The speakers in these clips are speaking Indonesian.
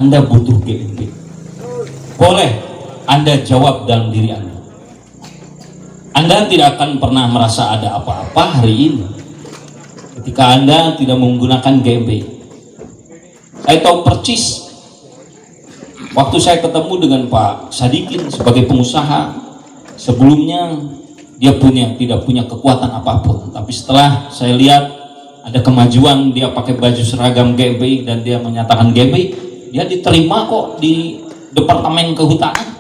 Anda butuh GMB. Boleh Anda jawab dalam diri Anda. Anda tidak akan pernah merasa ada apa-apa hari ini ketika Anda tidak menggunakan GMB. Saya tahu percis waktu saya ketemu dengan Pak Sadikin sebagai pengusaha, sebelumnya dia tidak punya kekuatan apapun, tapi setelah saya lihat ada kemajuan, dia pakai baju seragam GMBI dan dia menyatakan GMBI, dia diterima kok di Departemen Kehutanan.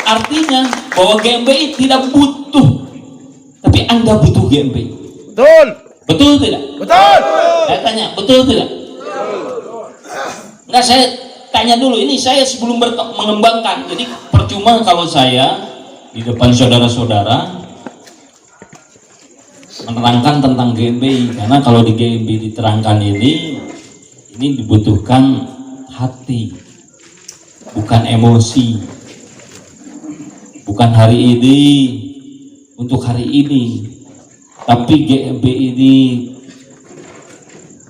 Artinya bahwa GMBI tidak butuh, tapi Anda butuh GMBI. Betul. Betul tidak? Betul. Saya tanya, betul tidak? Enggak, saya tanya dulu, ini saya sebelum mengembangkan. Jadi percuma kalau saya di depan saudara-saudara menerangkan tentang GMBI, karena kalau di GMBI diterangkan ini dibutuhkan hati, bukan emosi, bukan hari ini untuk hari ini, tapi GMBI ini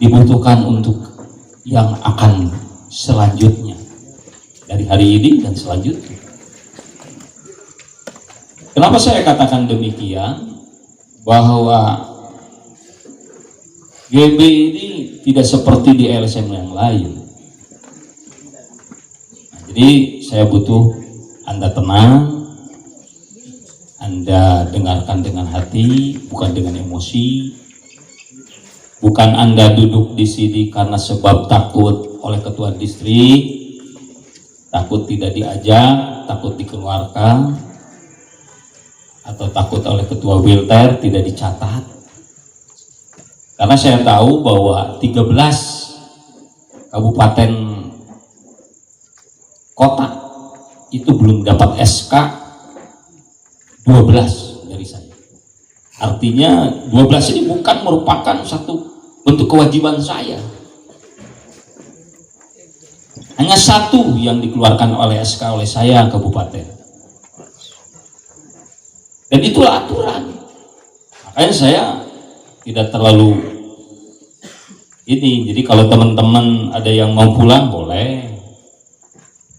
dibutuhkan untuk yang akan selanjutnya, dari hari ini dan selanjutnya. Kenapa saya katakan demikian? Bahwa GMBI ini tidak seperti di LSM yang lain. Nah, jadi saya butuh Anda tenang, Anda dengarkan dengan hati, bukan dengan emosi. Bukan Anda duduk di sini karena sebab takut oleh ketua distrik, takut tidak diajak, takut dikeluarkan, atau takut oleh ketua Wilter tidak dicatat. Karena saya tahu bahwa 13 kabupaten kota itu belum dapat SK 12 dari saya. Artinya 12 ini bukan merupakan satu bentuk kewajiban saya. Hanya satu yang dikeluarkan oleh SK oleh saya kabupaten. Dan itulah aturan. Makanya saya tidak terlalu ini. Jadi kalau teman-teman ada yang mau pulang boleh,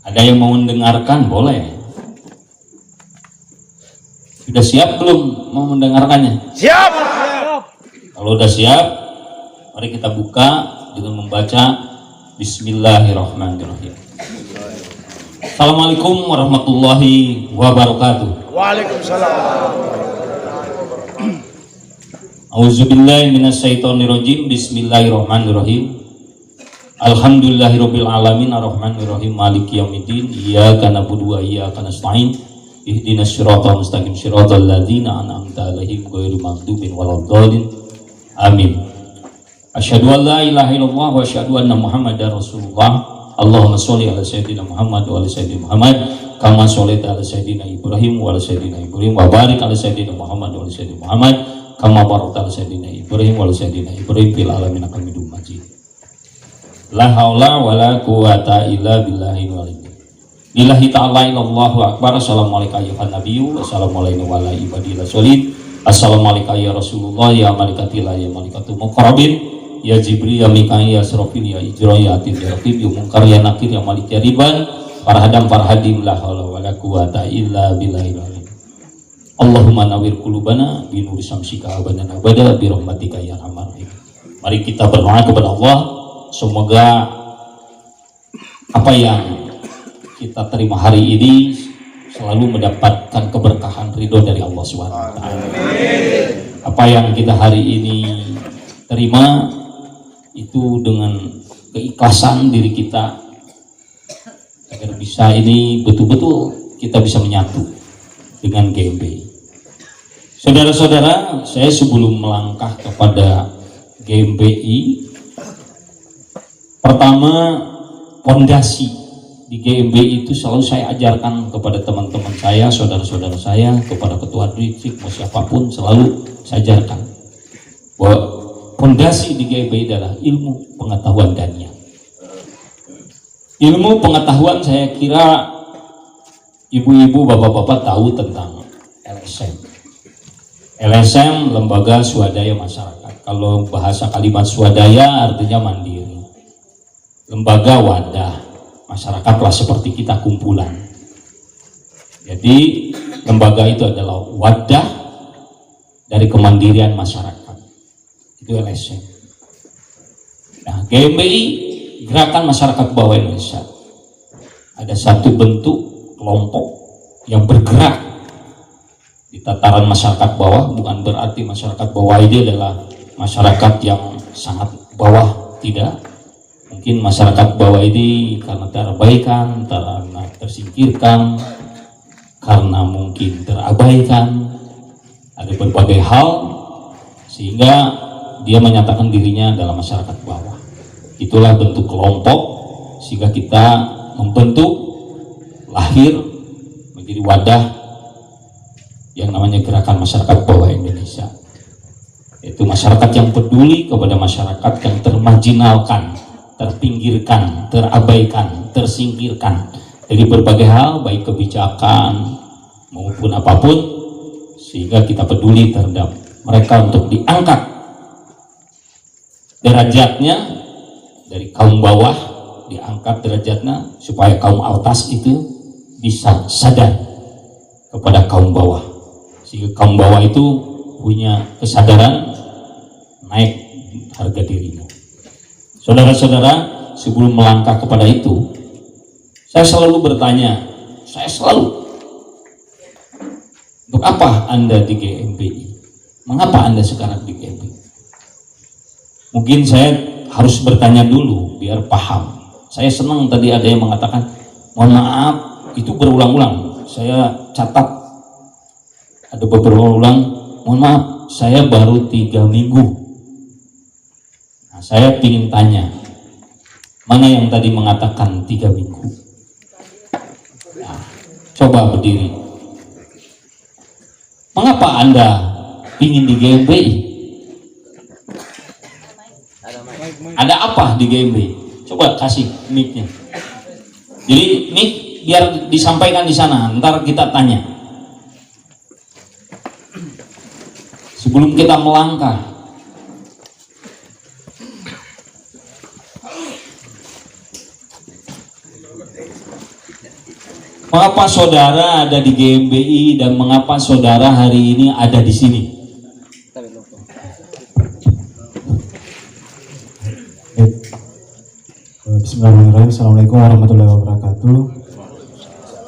ada yang mau mendengarkan boleh. Sudah siap belum mau mendengarkannya? Siap. Kalau udah siap, mari kita buka dengan membaca Bismillahirrahmanirrahim. Assalamualaikum warahmatullahi wabarakatuh. Waalaikumsalam. Auzubillahi minasyaitonirrajim. Bismillahirrahmanirrahim. Alhamdulillahirabbil alamin arrahmanirrahim maliki yaumiddin. Iyyaka na'budu wa iyyaka nasta'in. Ihdinas siratal mustaqim siratal ladzina an'amta 'alaihim ghairil maghdubi waladdallin. Amin. Asyhadu an la ilaha illallah wa asyhadu anna Muhammadar Rasulullah. Allahumma sholli ala sayyidina Muhammad wa ala sayyidina Muhammad kama sholaita ala sayyidina Ibrahim wa ala sayyidina Ibrahim wa barik ala sayyidina Muhammad wa ala sayyidina Muhammad kama barakta ala sayyidina Ibrahim wa ala sayyidina Ibrahim fil alamin innaka Hamidum Majid. La haula wala quwata illa billahil aliyyil azim. Lillahi ta'ala illallahu akbar. Assalamualaikum ayuhan nabiyyu. Assalamualaikum wa ala ibadillah sholin. Assalamualaikum ya Rasulullah ya malikatillah ya malikatul muqarrabin ya Jibril ya Mikail ya Asrafil ya Ijrail ya Atin ya Raqib ya Munkar ya Nakir ya Malik ya Riban Farhadam farhadim la haula wala quwata illa billahil azim. Allahumma nawwir qulubana bi nuri syamsika abadana abada bi rahmatika ya arhamar rahim. Mari kita berdoa kepada Allah, semoga apa yang kita terima hari ini selalu mendapatkan keberkahan ridho dari Allah Subhanahu wa taala. Apa yang kita hari ini terima itu dengan keikhlasan diri kita agar bisa ini betul-betul kita bisa menyatu dengan GMBI. Saudara-saudara, saya sebelum melangkah kepada GMBI, pertama pondasi di GMBI itu selalu saya ajarkan kepada teman-teman saya, saudara-saudara saya, kepada ketua distrik mau siapapun selalu saya ajarkan bahwa pondasi di GMBI adalah ilmu pengetahuan dania. Ilmu pengetahuan saya kira ibu-ibu, bapak-bapak tahu tentang LSM. LSM lembaga swadaya masyarakat. Kalau bahasa kalimat swadaya artinya mandiri. lembaga wadah masyarakatlah seperti kita kumpulan. Jadi lembaga itu adalah wadah dari kemandirian masyarakat, itu LSM. Nah, GMBI, Gerakan Masyarakat Bawah Indonesia, ada satu bentuk kelompok yang bergerak di tataran masyarakat bawah. Bukan berarti masyarakat bawah ini adalah masyarakat yang sangat bawah, tidak. Mungkin masyarakat bawah ini karena terabaikan, karena tersingkirkan, karena mungkin terabaikan, ada berbagai hal sehingga dia menyatakan dirinya adalah masyarakat bawah. Itulah bentuk kelompok sehingga kita membentuk, lahir menjadi wadah yang namanya Gerakan Masyarakat Bawah Indonesia. Itu masyarakat yang peduli kepada masyarakat yang termarginalkan, terpinggirkan, terabaikan, tersingkirkan dari berbagai hal, baik kebijakan maupun apapun, sehingga kita peduli terhadap mereka untuk diangkat derajatnya dari kaum bawah, diangkat derajatnya supaya kaum atas itu bisa sadar kepada kaum bawah, sehingga kaum bawah itu punya kesadaran naik harga dirinya. Saudara-saudara, sebelum melangkah kepada itu, saya selalu bertanya, untuk apa Anda di GMBI? Mengapa Anda sekarang di GMBI? Mungkin saya harus bertanya dulu biar paham. Saya senang tadi ada yang mengatakan, mohon maaf, itu berulang-ulang. Saya catat ada beberapa ulang, mohon maaf, saya baru 3 minggu. Nah, saya ingin tanya, mana yang tadi mengatakan 3 minggu? Nah, coba berdiri. Mengapa Anda ingin di GMBI? Ada apa di GMBI? Coba kasih mic-nya. Jadi mic biar disampaikan di sana, ntar kita tanya. Sebelum kita melangkah, mengapa saudara ada di GMBI dan mengapa saudara hari ini ada di sini? Bismillahirrahmanirrahim. Assalamualaikum warahmatullahi wabarakatuh.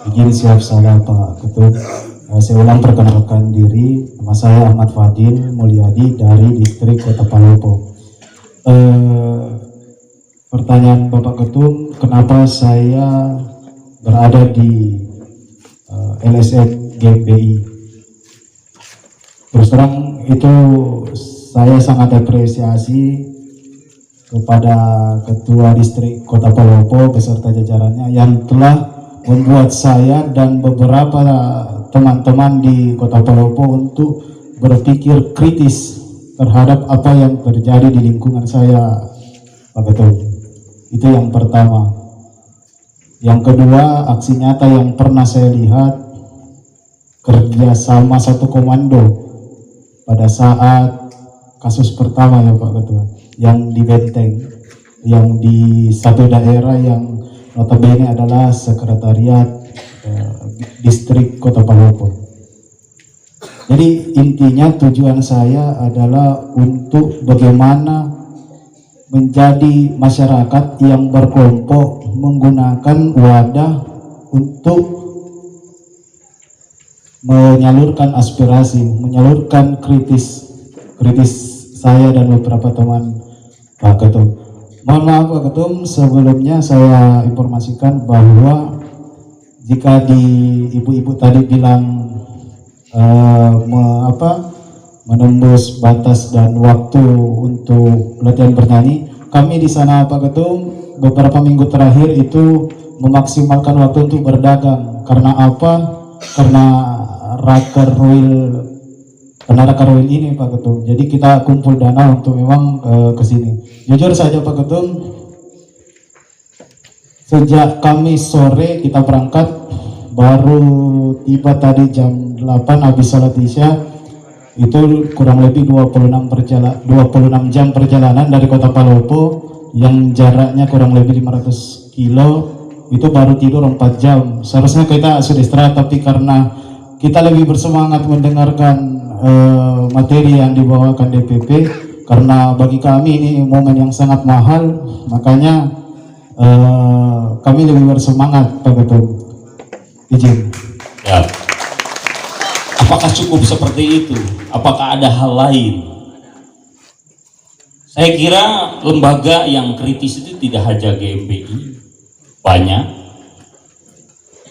Izin siap salam Pak Ketut. Saya ulang perkenalkan diri. Nama saya Ahmad Fadil Mulyadi dari distrik Kota Palopo. Pertanyaan Bapak Ketum, kenapa saya berada di LSM GMBI? Terus terang itu saya sangat apresiasi kepada Ketua Distrik Kota Palopo beserta jajarannya yang telah membuat saya dan beberapa teman-teman di Kota Palopo untuk berpikir kritis terhadap apa yang terjadi di lingkungan saya, Pak Ketua. Itu yang pertama. Yang kedua, aksi nyata yang pernah saya lihat, kerjasama satu komando pada saat kasus pertama ya Pak Ketua, yang di Benteng, yang di satu daerah yang notabene adalah sekretariat distrik Kota Palopo. Jadi intinya tujuan saya adalah untuk bagaimana menjadi masyarakat yang berkelompok menggunakan wadah untuk menyalurkan aspirasi, menyalurkan kritis saya dan beberapa teman Pak Ketum. Mohon maaf Pak Ketum, sebelumnya saya informasikan bahwa jika di ibu-ibu tadi bilang menembus batas dan waktu untuk latihan bernyanyi, kami di sana Pak Ketum beberapa minggu terakhir itu memaksimalkan waktu untuk berdagang. Karena apa? Karena raker ruil ini Pak Ketum. Jadi kita kumpul dana untuk memang ke sini. Jujur saja Pak Ketum, sejak Kamis sore kita berangkat, baru tiba tadi jam 8 habis salat Isya, itu kurang lebih 26 jam perjalanan dari Kota Palopo yang jaraknya kurang lebih 500 kilo itu baru tidur 4 jam. Seharusnya kita sudah istirahat, tapi karena kita lebih bersemangat mendengarkan materi yang dibawakan DPP, karena bagi kami ini momen yang sangat mahal, makanya kami lebih bersemangat, Pak Ketum. Izin. Ya. Apakah cukup seperti itu? Apakah ada hal lain? Saya kira lembaga yang kritis itu tidak hanya GMBI, banyak.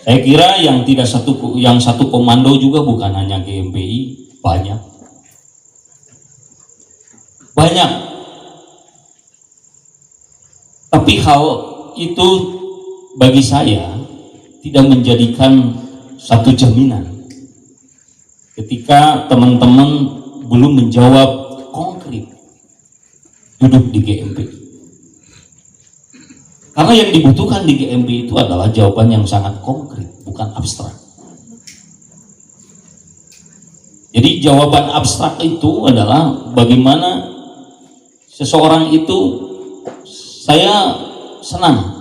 Saya kira yang satu komando juga bukan hanya GMBI, banyak. Tapi hal itu bagi saya tidak menjadikan satu jaminan ketika teman-teman belum menjawab konkret duduk di GMBI. Karena yang dibutuhkan di GMBI itu adalah jawaban yang sangat konkret, bukan abstrak. Jadi jawaban abstrak itu adalah bagaimana seseorang itu, saya senang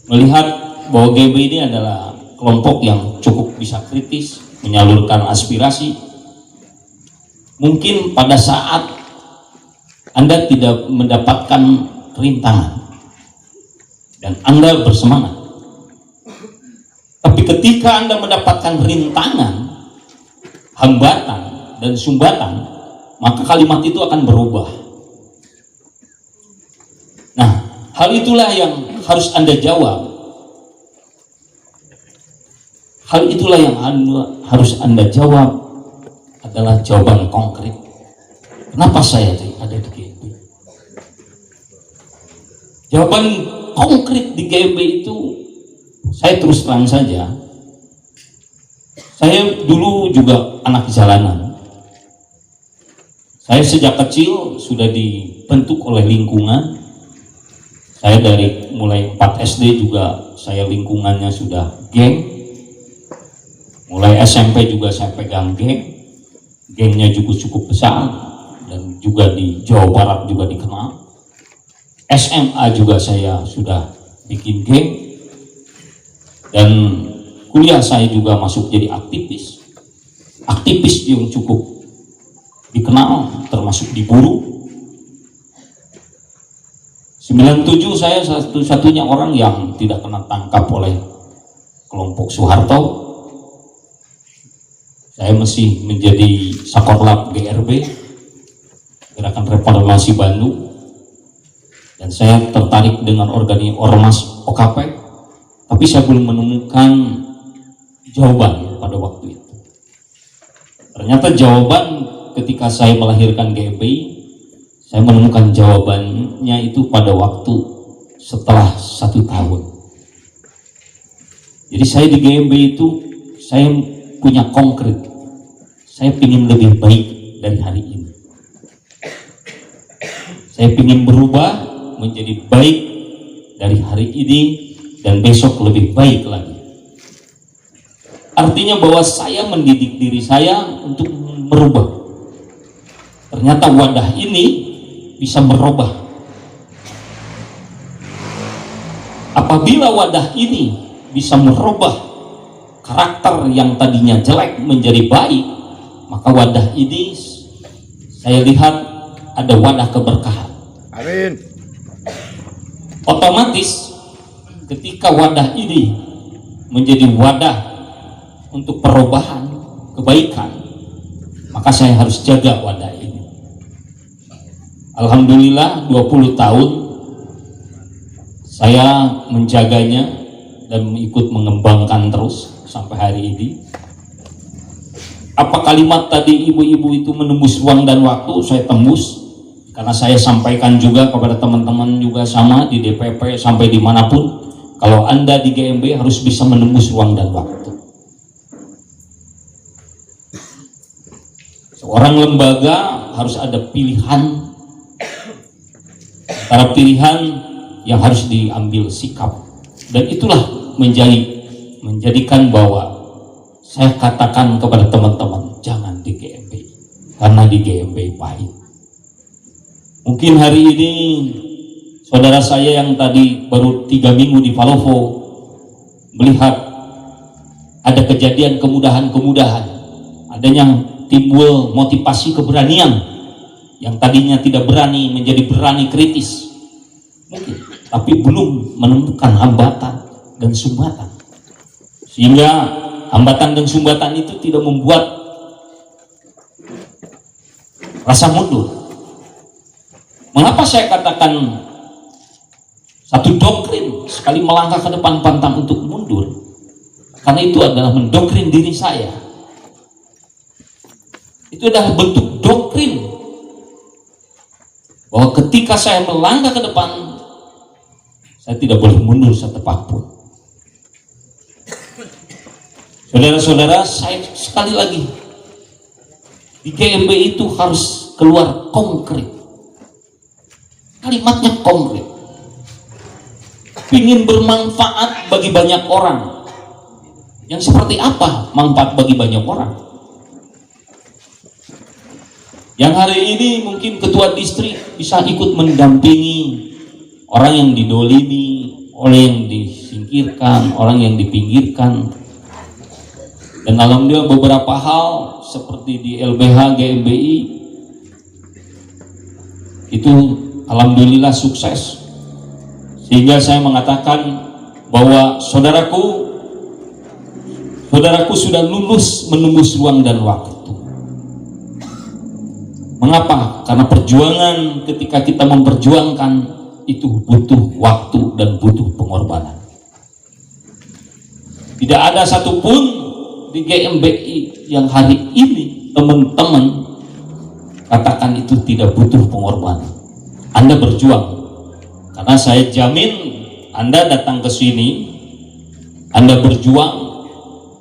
melihat bahwa GMBI ini adalah kelompok yang cukup bisa kritis, menyalurkan aspirasi. Mungkin pada saat Anda tidak mendapatkan rintangan dan Anda bersemangat, tapi ketika Anda mendapatkan rintangan, hambatan dan sumbatan, maka kalimat itu akan berubah. Nah, hal itulah yang harus Anda jawab. Hal itulah yang harus Anda jawab adalah jawaban konkret. Kenapa saya ada di GMBI? Jawaban konkret di GMBI itu, saya terus terang saja, saya dulu juga anak jalanan. Saya sejak kecil sudah dibentuk oleh lingkungan. Saya dari mulai 4 SD juga saya lingkungannya sudah geng. Mulai SMP juga saya pegang geng. Gengnya juga cukup besar dan juga di Jawa Barat juga dikenal. SMA juga saya sudah bikin geng. Dan kuliah saya juga masuk jadi aktivis yang cukup dikenal, termasuk di buruh. 97 saya satu-satunya orang yang tidak kena tangkap oleh kelompok Soeharto. Saya masih menjadi Sakorlab GRB, Gerakan Reformasi Bandung, dan saya tertarik dengan Ormas OKP, tapi saya belum menemukan jawaban pada waktu itu. Ternyata jawaban ketika saya melahirkan GMBI, saya menemukan jawabannya itu pada waktu setelah 1 tahun. Jadi saya di GMBI itu, saya punya konkret. Saya ingin lebih baik dari hari ini. Saya ingin berubah menjadi baik dari hari ini dan besok lebih baik lagi. Artinya bahwa saya mendidik diri saya untuk merubah. Ternyata wadah ini bisa merubah. Apabila wadah ini bisa merubah karakter yang tadinya jelek menjadi baik, maka wadah ini saya lihat ada wadah keberkahan. Amin. Otomatis ketika wadah ini menjadi wadah untuk perubahan kebaikan, maka saya harus jaga wadah ini. Alhamdulillah 20 tahun saya menjaganya dan ikut mengembangkan terus sampai hari ini. Apa kalimat tadi ibu-ibu itu menembus ruang dan waktu, saya tembus, karena saya sampaikan juga kepada teman-teman juga sama di DPP sampai dimanapun, kalau Anda di GMB harus bisa menembus ruang dan waktu. Seorang lembaga harus ada pilihan, antara pilihan yang harus diambil sikap, dan itulah menjadikan bahwa saya katakan kepada teman-teman, jangan di GMB, karena di GMB pahit. Mungkin hari ini saudara saya yang tadi baru 3 minggu di Palopo melihat ada kejadian kemudahan-kemudahan, adanya timbul motivasi keberanian yang tadinya tidak berani menjadi berani kritis mungkin, tapi belum menemukan hambatan dan sumbatan, sehingga hambatan dan sumbatan itu tidak membuat rasa mundur. Mengapa saya katakan satu doktrin sekali melangkah ke depan pantang untuk mundur? Karena itu adalah mendoktrin diri saya. Itu adalah bentuk doktrin bahwa ketika saya melangkah ke depan, saya tidak boleh mundur setepak pun. Saudara-saudara, saya sekali lagi di GMB itu harus keluar konkret. Kalimatnya konkret. Ingin bermanfaat bagi banyak orang. Yang seperti apa manfaat bagi banyak orang? Yang hari ini mungkin ketua distrik bisa ikut mendampingi orang yang didolimi, orang yang disingkirkan, orang yang dipinggirkan. Dan alhamdulillah beberapa hal seperti di LBH GMBI itu alhamdulillah sukses, sehingga saya mengatakan bahwa saudaraku sudah lulus menembus ruang dan waktu. Mengapa? Karena perjuangan ketika kita memperjuangkan itu butuh waktu dan butuh pengorbanan. Tidak ada satupun di GMBI yang hari ini teman-teman katakan itu tidak butuh pengorbanan. Anda berjuang, karena saya jamin Anda datang ke sini, Anda berjuang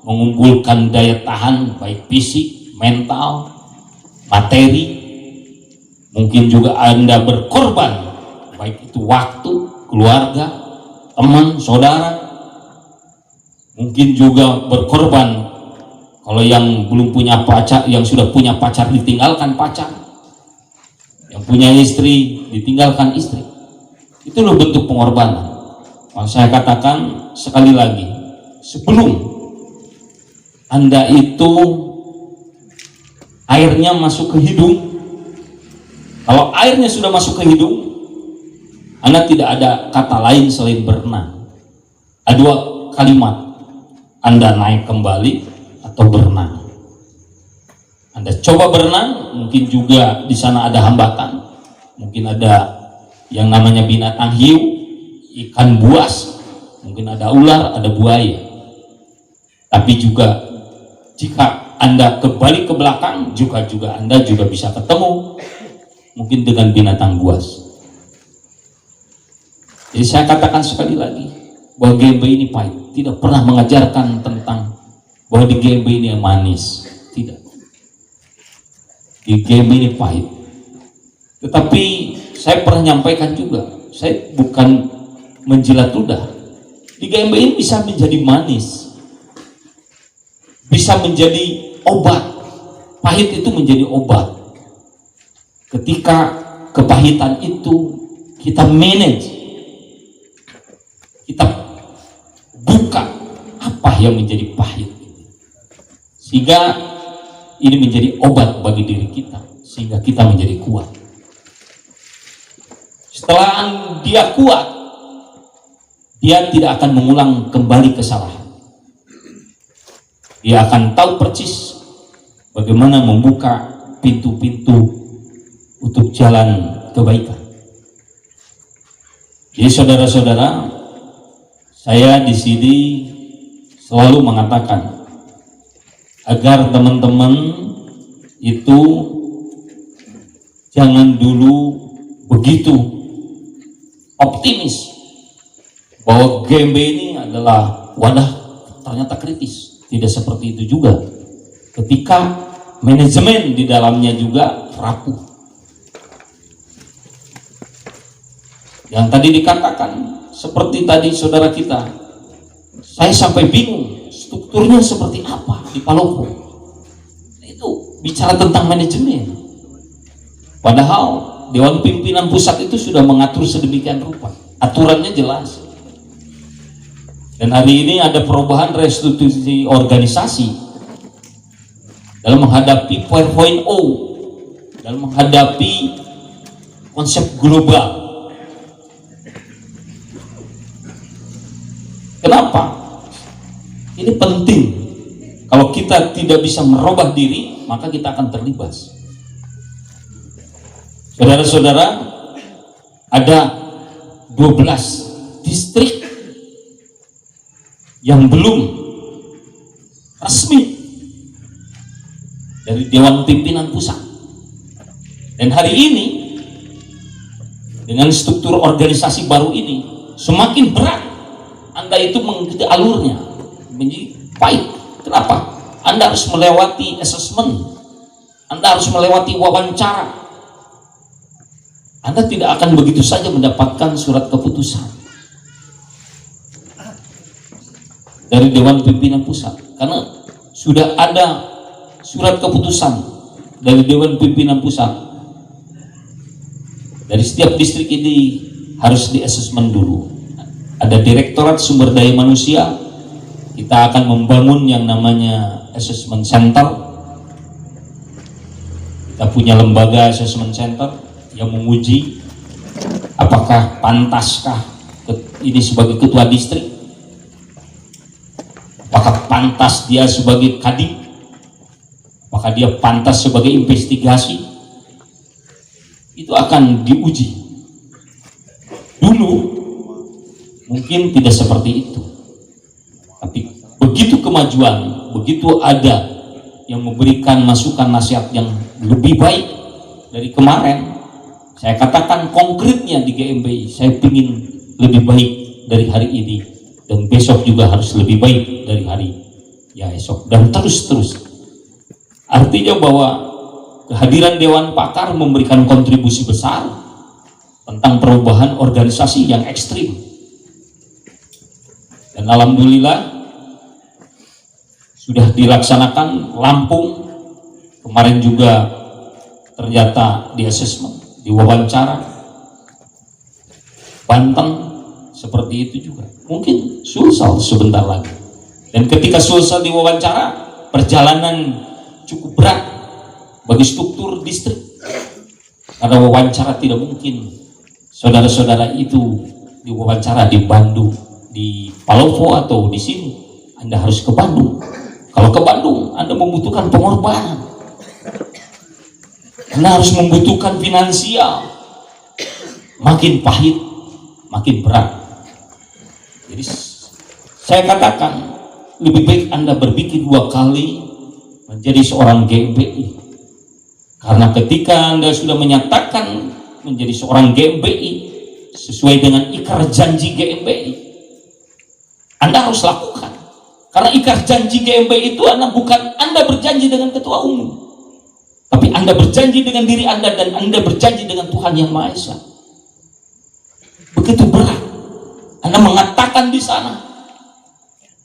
mengumpulkan daya tahan baik fisik, mental, materi. Mungkin juga Anda berkorban baik itu waktu, keluarga, teman, saudara. Mungkin juga berkorban kalau yang belum punya pacar, yang sudah punya pacar ditinggalkan pacar, yang punya istri ditinggalkan istri. Itu loh bentuk pengorbanan. Maka saya katakan sekali lagi, sebelum Anda itu airnya masuk ke hidung, kalau airnya sudah masuk ke hidung, Anda tidak ada kata lain selain berenang. Ada 2 kalimat, Anda naik kembali atau berenang. Anda coba berenang, mungkin juga di sana ada hambatan, mungkin ada yang namanya binatang hiu, ikan buas, mungkin ada ular, ada buaya. Tapi juga jika Anda kembali ke belakang, juga Anda juga bisa ketemu mungkin dengan binatang buas. Jadi saya katakan sekali lagi bahwa GMB ini pahit, tidak pernah mengajarkan tentang bahwa di GMB ini yang manis, tidak. Di GMB ini pahit. Tetapi saya pernah menyampaikan juga, saya bukan menjilat ludah. Di GMB ini bisa menjadi manis, bisa menjadi obat. Pahit itu menjadi obat. Ketika kepahitan itu kita manage, kita buka apa yang menjadi pahit, sehingga ini menjadi obat bagi diri kita, sehingga kita menjadi kuat. Setelah dia kuat, dia tidak akan mengulang kembali kesalahan. Dia akan tahu persis bagaimana membuka pintu-pintu untuk jalan kebaikan. Jadi saudara-saudara, saya di sini selalu mengatakan agar teman-teman itu jangan dulu begitu optimis bahwa GMB ini adalah wadah ternyata kritis. Tidak seperti itu juga. Ketika manajemen di dalamnya juga rapuh. Yang tadi dikatakan, seperti tadi saudara kita, saya sampai bingung strukturnya seperti apa di Palopo. Itu bicara tentang manajemen. Padahal Dewan Pimpinan Pusat itu sudah mengatur sedemikian rupa, aturannya jelas. Dan hari ini ada perubahan restitusi organisasi dalam menghadapi 4.0, dalam menghadapi konsep global. Kenapa? Ini penting. Kalau kita tidak bisa merubah diri, maka kita akan terlibas. Saudara-saudara, ada 12 distrik yang belum resmi dari Dewan Pimpinan Pusat. Dan hari ini dengan struktur organisasi baru ini semakin berat Anda itu mengikuti alurnya menjadi pahit. Kenapa? Anda harus melewati asesmen, Anda harus melewati wawancara. Anda tidak akan begitu saja mendapatkan surat keputusan dari Dewan Pimpinan Pusat, karena sudah ada surat keputusan dari Dewan Pimpinan Pusat. Dari setiap distrik ini harus di asesmen dulu. Ada Direktorat Sumber Daya Manusia, kita akan membangun yang namanya assessment center. Kita punya lembaga assessment center yang menguji apakah pantaskah ini sebagai ketua distrik, apakah pantas dia sebagai kadip, apakah dia pantas sebagai investigasi. Itu akan diuji. Dulu mungkin tidak seperti itu, tapi begitu kemajuan, begitu ada yang memberikan masukan nasihat yang lebih baik dari kemarin. Saya katakan konkretnya di GMBI, saya ingin lebih baik dari hari ini, dan besok juga harus lebih baik dari hari ya esok, dan terus-terus. Artinya bahwa kehadiran Dewan Pakar memberikan kontribusi besar tentang perubahan organisasi yang ekstrim. Dan alhamdulillah sudah dilaksanakan. Lampung kemarin juga ternyata di asesmen, di wawancara. Banten seperti itu juga. Mungkin Sulsel sebentar lagi. Dan ketika Sulsel diwawancara, perjalanan cukup berat bagi struktur distrik. Karena wawancara tidak mungkin saudara-saudara itu diwawancara di Bandung, di Palopo atau di sini. Anda harus ke Bandung. Kalau ke Bandung, Anda membutuhkan pengorbanan. Anda harus membutuhkan finansial. Makin pahit, makin berat. Jadi saya katakan lebih baik Anda berpikir 2 kali menjadi seorang GMBI. Karena ketika Anda sudah menyatakan menjadi seorang GMBI sesuai dengan ikrar janji GMBI, Anda harus lakukan. Karena ikrar janji GMBI itu bukan Anda berjanji dengan ketua umum, tapi Anda berjanji dengan diri Anda, dan Anda berjanji dengan Tuhan Yang Maha Esa. Begitu berat. Anda mengatakan di sana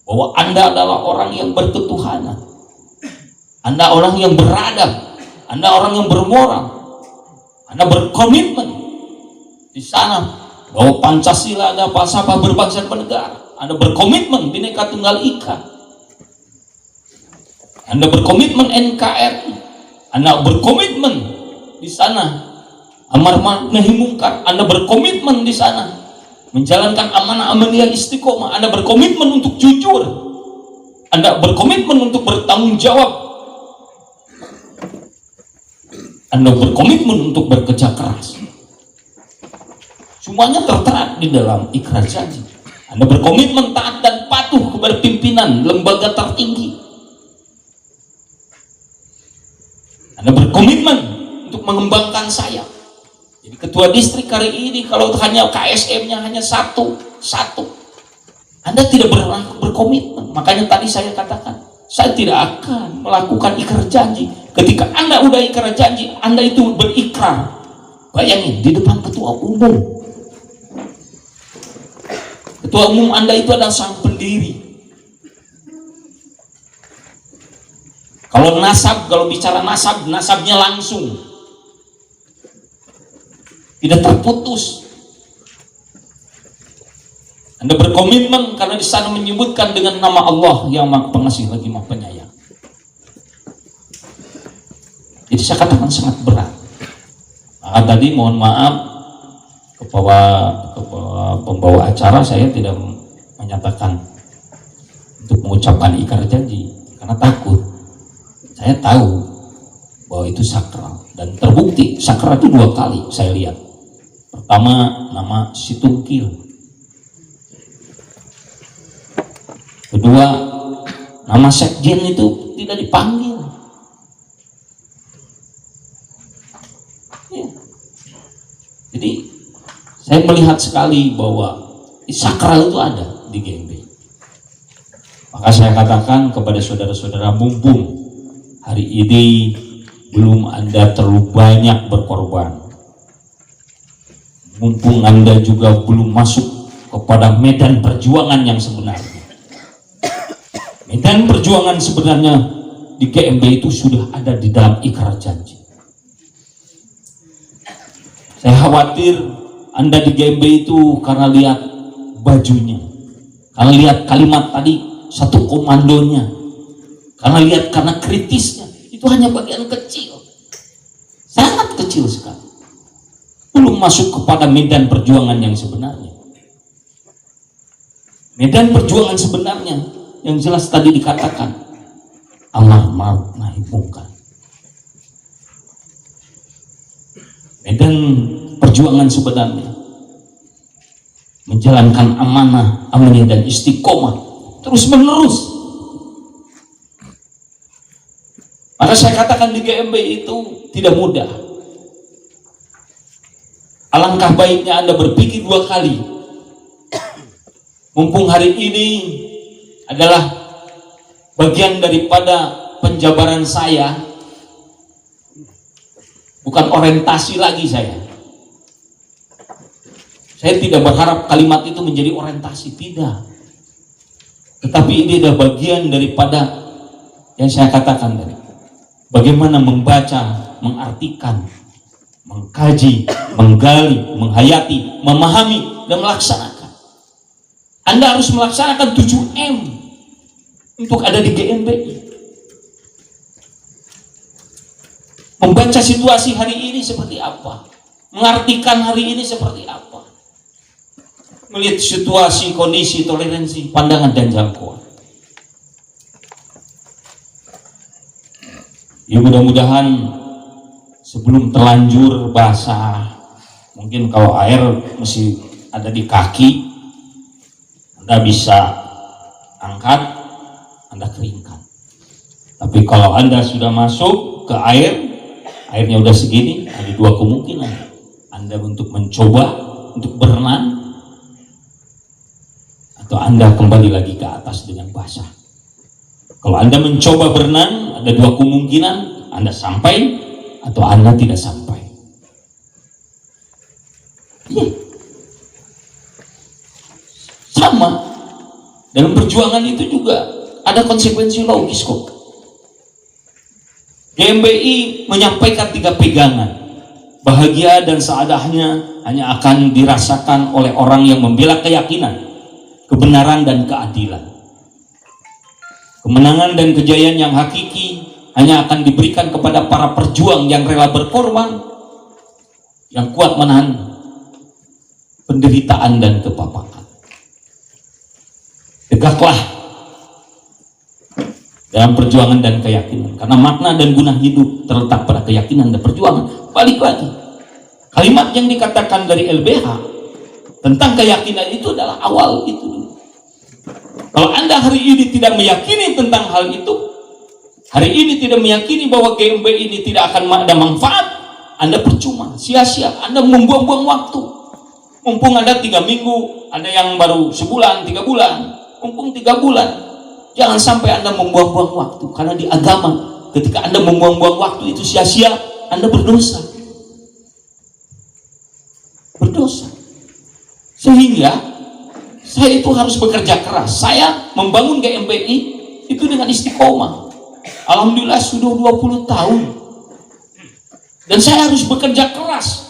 bahwa Anda adalah orang yang berketuhanan, Anda orang yang beradab, Anda orang yang bermoral, Anda berkomitmen di sana bahwa Pancasila ada falsafah berbangsa dan bernegara. Anda berkomitmen Bhinneka Tunggal Ika, Anda berkomitmen NKRI, Anda berkomitmen di sana amar ma'ruf nahi munkar, Anda berkomitmen di sana menjalankan amanah amaliyah istiqomah, Anda berkomitmen untuk jujur, Anda berkomitmen untuk bertanggung jawab, Anda berkomitmen untuk bekerja keras. Semuanya tertera di dalam ikrar janji. Anda berkomitmen taat dan patuh kepada pimpinan lembaga tertinggi. Anda berkomitmen untuk mengembangkan saya. Jadi ketua distrik hari ini kalau hanya KSM-nya hanya satu, Anda tidak berkomitmen. Makanya tadi saya katakan, saya tidak akan melakukan ikrar janji. Ketika Anda udah ikrar janji, Anda itu berikrar. Bayangin di depan ketua umum. Ketua umum Anda itu adalah sang pendiri. Kalau bicara nasab, nasabnya langsung. tidak terputus. Anda berkomitmen karena di sana menyebutkan dengan nama Allah yang Maha Pengasih lagi Maha Penyayang. Jadi saya katakan sangat berat. Maka tadi mohon maaf kepada pembawa acara, saya tidak menyatakan untuk mengucapkan ikrar janji karena takut. Saya tahu bahwa itu sakral dan terbukti sakral itu 2 kali saya lihat. Pertama nama Situngkil, kedua nama sekjen itu tidak dipanggil. Ya. Jadi saya melihat sekali bahwa sakral itu ada di GMBI. Maka saya katakan kepada saudara-saudara, mumpung hari ini belum Anda terlalu banyak berkorban, mumpung Anda juga belum masuk kepada medan perjuangan yang sebenarnya. Medan perjuangan sebenarnya di GMBI itu sudah ada di dalam ikrar janji. Saya khawatir Anda di GMBI itu karena lihat bajunya, karena lihat kalimat tadi, satu komandonya, karena kritisnya, itu hanya bagian kecil, sangat kecil sekali. Belum masuk kepada medan perjuangan yang sebenarnya. Medan perjuangan sebenarnya yang jelas tadi dikatakan amar ma'ruf nahi mungkar. Medan perjuangan sebenarnya menjalankan amanah, amanah dan istiqomah terus menerus. Maka saya katakan di GMBI itu tidak mudah. Alangkah baiknya Anda berpikir 2 kali. Mumpung hari ini adalah bagian daripada penjabaran saya, bukan orientasi lagi saya. Saya tidak berharap kalimat itu menjadi orientasi, tidak. Tetapi ini adalah bagian daripada yang saya katakan tadi. Bagaimana membaca, mengartikan, mengkaji, menggali, menghayati, memahami, dan melaksanakan. Anda harus melaksanakan 7M untuk ada di GMBI. Membaca situasi hari ini seperti apa, mengartikan hari ini seperti apa, melihat situasi, kondisi, toleransi, pandangan, dan jangkauan. Ya mudah-mudahan sebelum terlanjur basah, mungkin kalau air masih ada di kaki, Anda bisa angkat, Anda keringkan. Tapi kalau Anda sudah masuk ke air, airnya udah segini, ada 2 kemungkinan. Anda untuk mencoba untuk berenang, atau Anda kembali lagi ke atas dengan basah. Kalau Anda mencoba berenang, ada 2 kemungkinan, Anda sampai atau Anda tidak sampai. Ya. Sama dalam perjuangan itu juga ada konsekuensi logis kok. GMBI menyampaikan 3 pegangan. Bahagia dan saadahnya hanya akan dirasakan oleh orang yang membela keyakinan, kebenaran dan keadilan. Kemenangan dan kejayaan yang hakiki hanya akan diberikan kepada para perjuang yang rela berkorban, yang kuat menahan penderitaan dan kepapakan. Tegaklah dalam perjuangan dan keyakinan, karena makna dan guna hidup terletak pada keyakinan dan perjuangan. Balik lagi, kalimat yang dikatakan dari LBH tentang keyakinan itu adalah awal itu dulu. Kalau Anda hari ini tidak meyakini tentang hal itu, hari ini tidak meyakini bahwa GMBI ini tidak akan ada manfaat, Anda percuma, sia-sia, Anda membuang-buang waktu. Mumpung ada 3 minggu, ada yang baru sebulan, 3 bulan, mumpung 3 bulan, jangan sampai Anda membuang-buang waktu. Karena di agama, ketika Anda membuang-buang waktu itu sia-sia, Anda berdosa. Berdosa. Sehingga saya itu harus bekerja keras. Saya membangun GMBI itu dengan istiqomah. Alhamdulillah sudah 20 tahun. Dan saya harus bekerja keras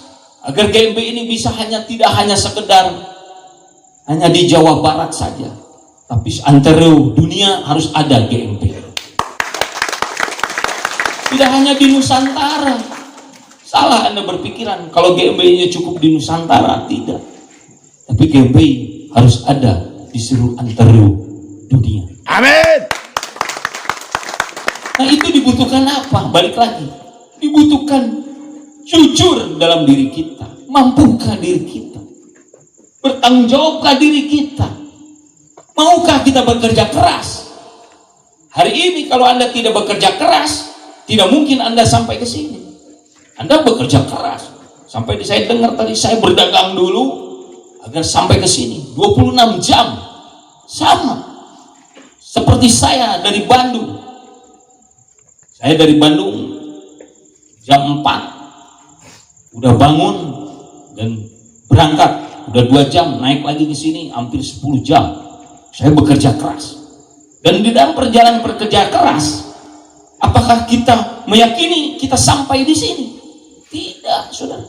agar GMB ini bisa tidak hanya sekedar hanya di Jawa Barat saja, tapi antero dunia harus ada GMB. Tidak hanya di Nusantara. Salah Anda berpikiran kalau GMB-nya cukup di Nusantara, tidak. Tapi GMB harus ada di seluruh antero dunia. Amin. Nah, itu dibutuhkan apa? Balik lagi, dibutuhkan jujur dalam diri kita. Mampukah diri kita? Bertanggung jawabkah diri kita? Maukah kita bekerja keras? Hari ini kalau Anda tidak bekerja keras, tidak mungkin Anda sampai ke sini. Anda bekerja keras. Sampai saya dengar tadi, saya berdagang dulu agar sampai ke sini. 26 jam. Sama. Seperti saya dari Bandung. Saya dari Bandung jam 4. Udah bangun dan berangkat. Udah 2 jam, naik lagi ke sini hampir 10 jam. Saya bekerja keras. Dan di dalam perjalanan bekerja keras, apakah kita meyakini kita sampai di sini? Tidak, saudara.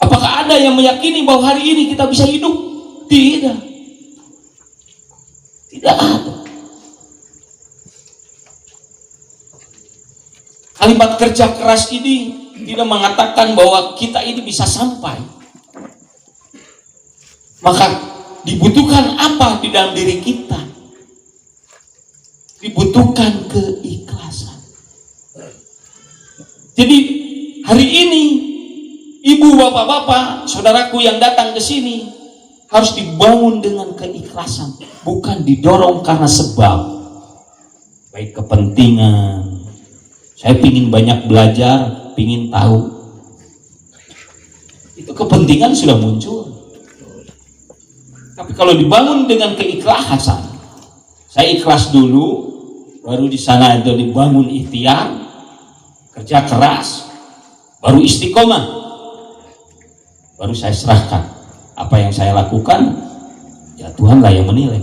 Apakah ada yang meyakini bahwa hari ini kita bisa hidup? Tidak. Tidak ada. Kalimat kerja keras ini tidak mengatakan bahwa kita ini bisa sampai. Maka dibutuhkan apa di dalam diri kita? Dibutuhkan keikhlasan. Jadi hari ini ibu, bapak-bapak, saudaraku yang datang ke sini harus dibangun dengan keikhlasan, bukan didorong karena sebab baik kepentingan. Saya pingin banyak belajar, pingin tahu. Itu kepentingan sudah muncul. Tapi kalau dibangun dengan keikhlasan, saya ikhlas dulu, baru di sana itu dibangun ikhtiar, kerja keras, baru istiqomah, baru saya serahkan apa yang saya lakukan, ya Tuhanlah yang menilai.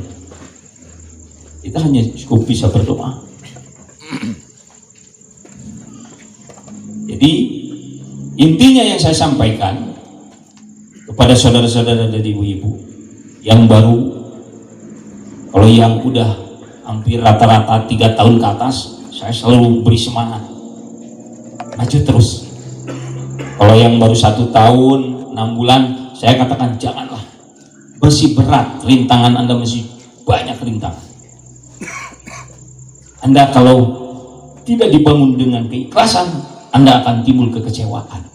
Kita hanya cukup bisa berdoa. Jadi intinya yang saya sampaikan kepada saudara-saudara dan ibu-ibu yang baru, kalau yang udah hampir rata-rata 3 tahun ke atas, saya selalu beri semangat, maju terus. Kalau yang baru 1 tahun 6 bulan, saya katakan janganlah, masih berat, rintangan Anda masih banyak rintangan. Anda kalau tidak dibangun dengan keikhlasan, Anda akan timbul kekecewaan.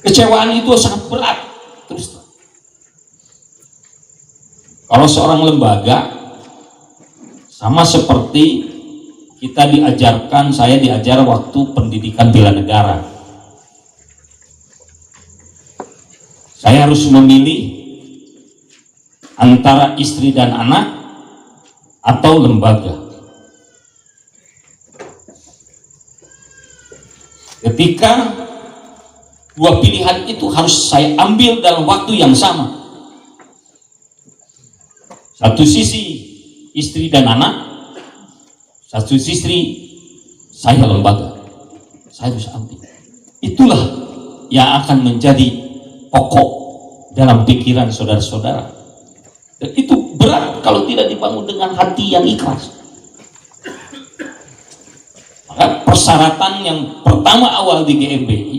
Kecewaan itu sangat berat. Terus kalau seorang lembaga, sama seperti kita diajarkan, saya diajar waktu pendidikan bela negara. Saya harus memilih antara istri dan anak atau lembaga. Ketika dua pilihan itu harus saya ambil dalam waktu yang sama. Satu sisi istri dan anak, satu sisi saya lembaga. Saya harus ambil. Itulah yang akan menjadi pokok dalam pikiran saudara-saudara. Dan itu berat kalau tidak dibangun dengan hati yang ikhlas. Maka persyaratan yang pertama awal di GMBI,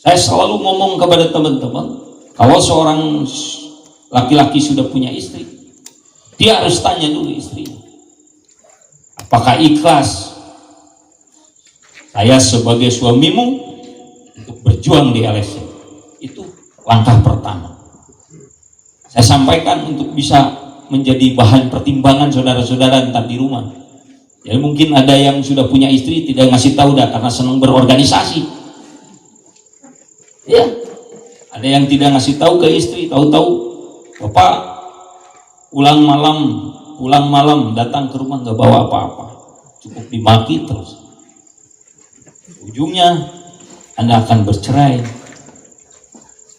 saya selalu ngomong kepada teman-teman, kalau seorang laki-laki sudah punya istri, dia harus tanya dulu istrinya, apakah ikhlas saya sebagai suamimu untuk berjuang di LSM. Itu langkah pertama. Saya sampaikan untuk bisa menjadi bahan pertimbangan saudara-saudara entar di rumah. Jadi mungkin ada yang sudah punya istri tidak ngasih tahu dah karena senang berorganisasi. Ya, ada yang tidak ngasih tahu ke istri, tahu-tahu bapak pulang malam datang ke rumah nggak bawa apa-apa, cukup dimaki terus. Ujungnya Anda akan bercerai.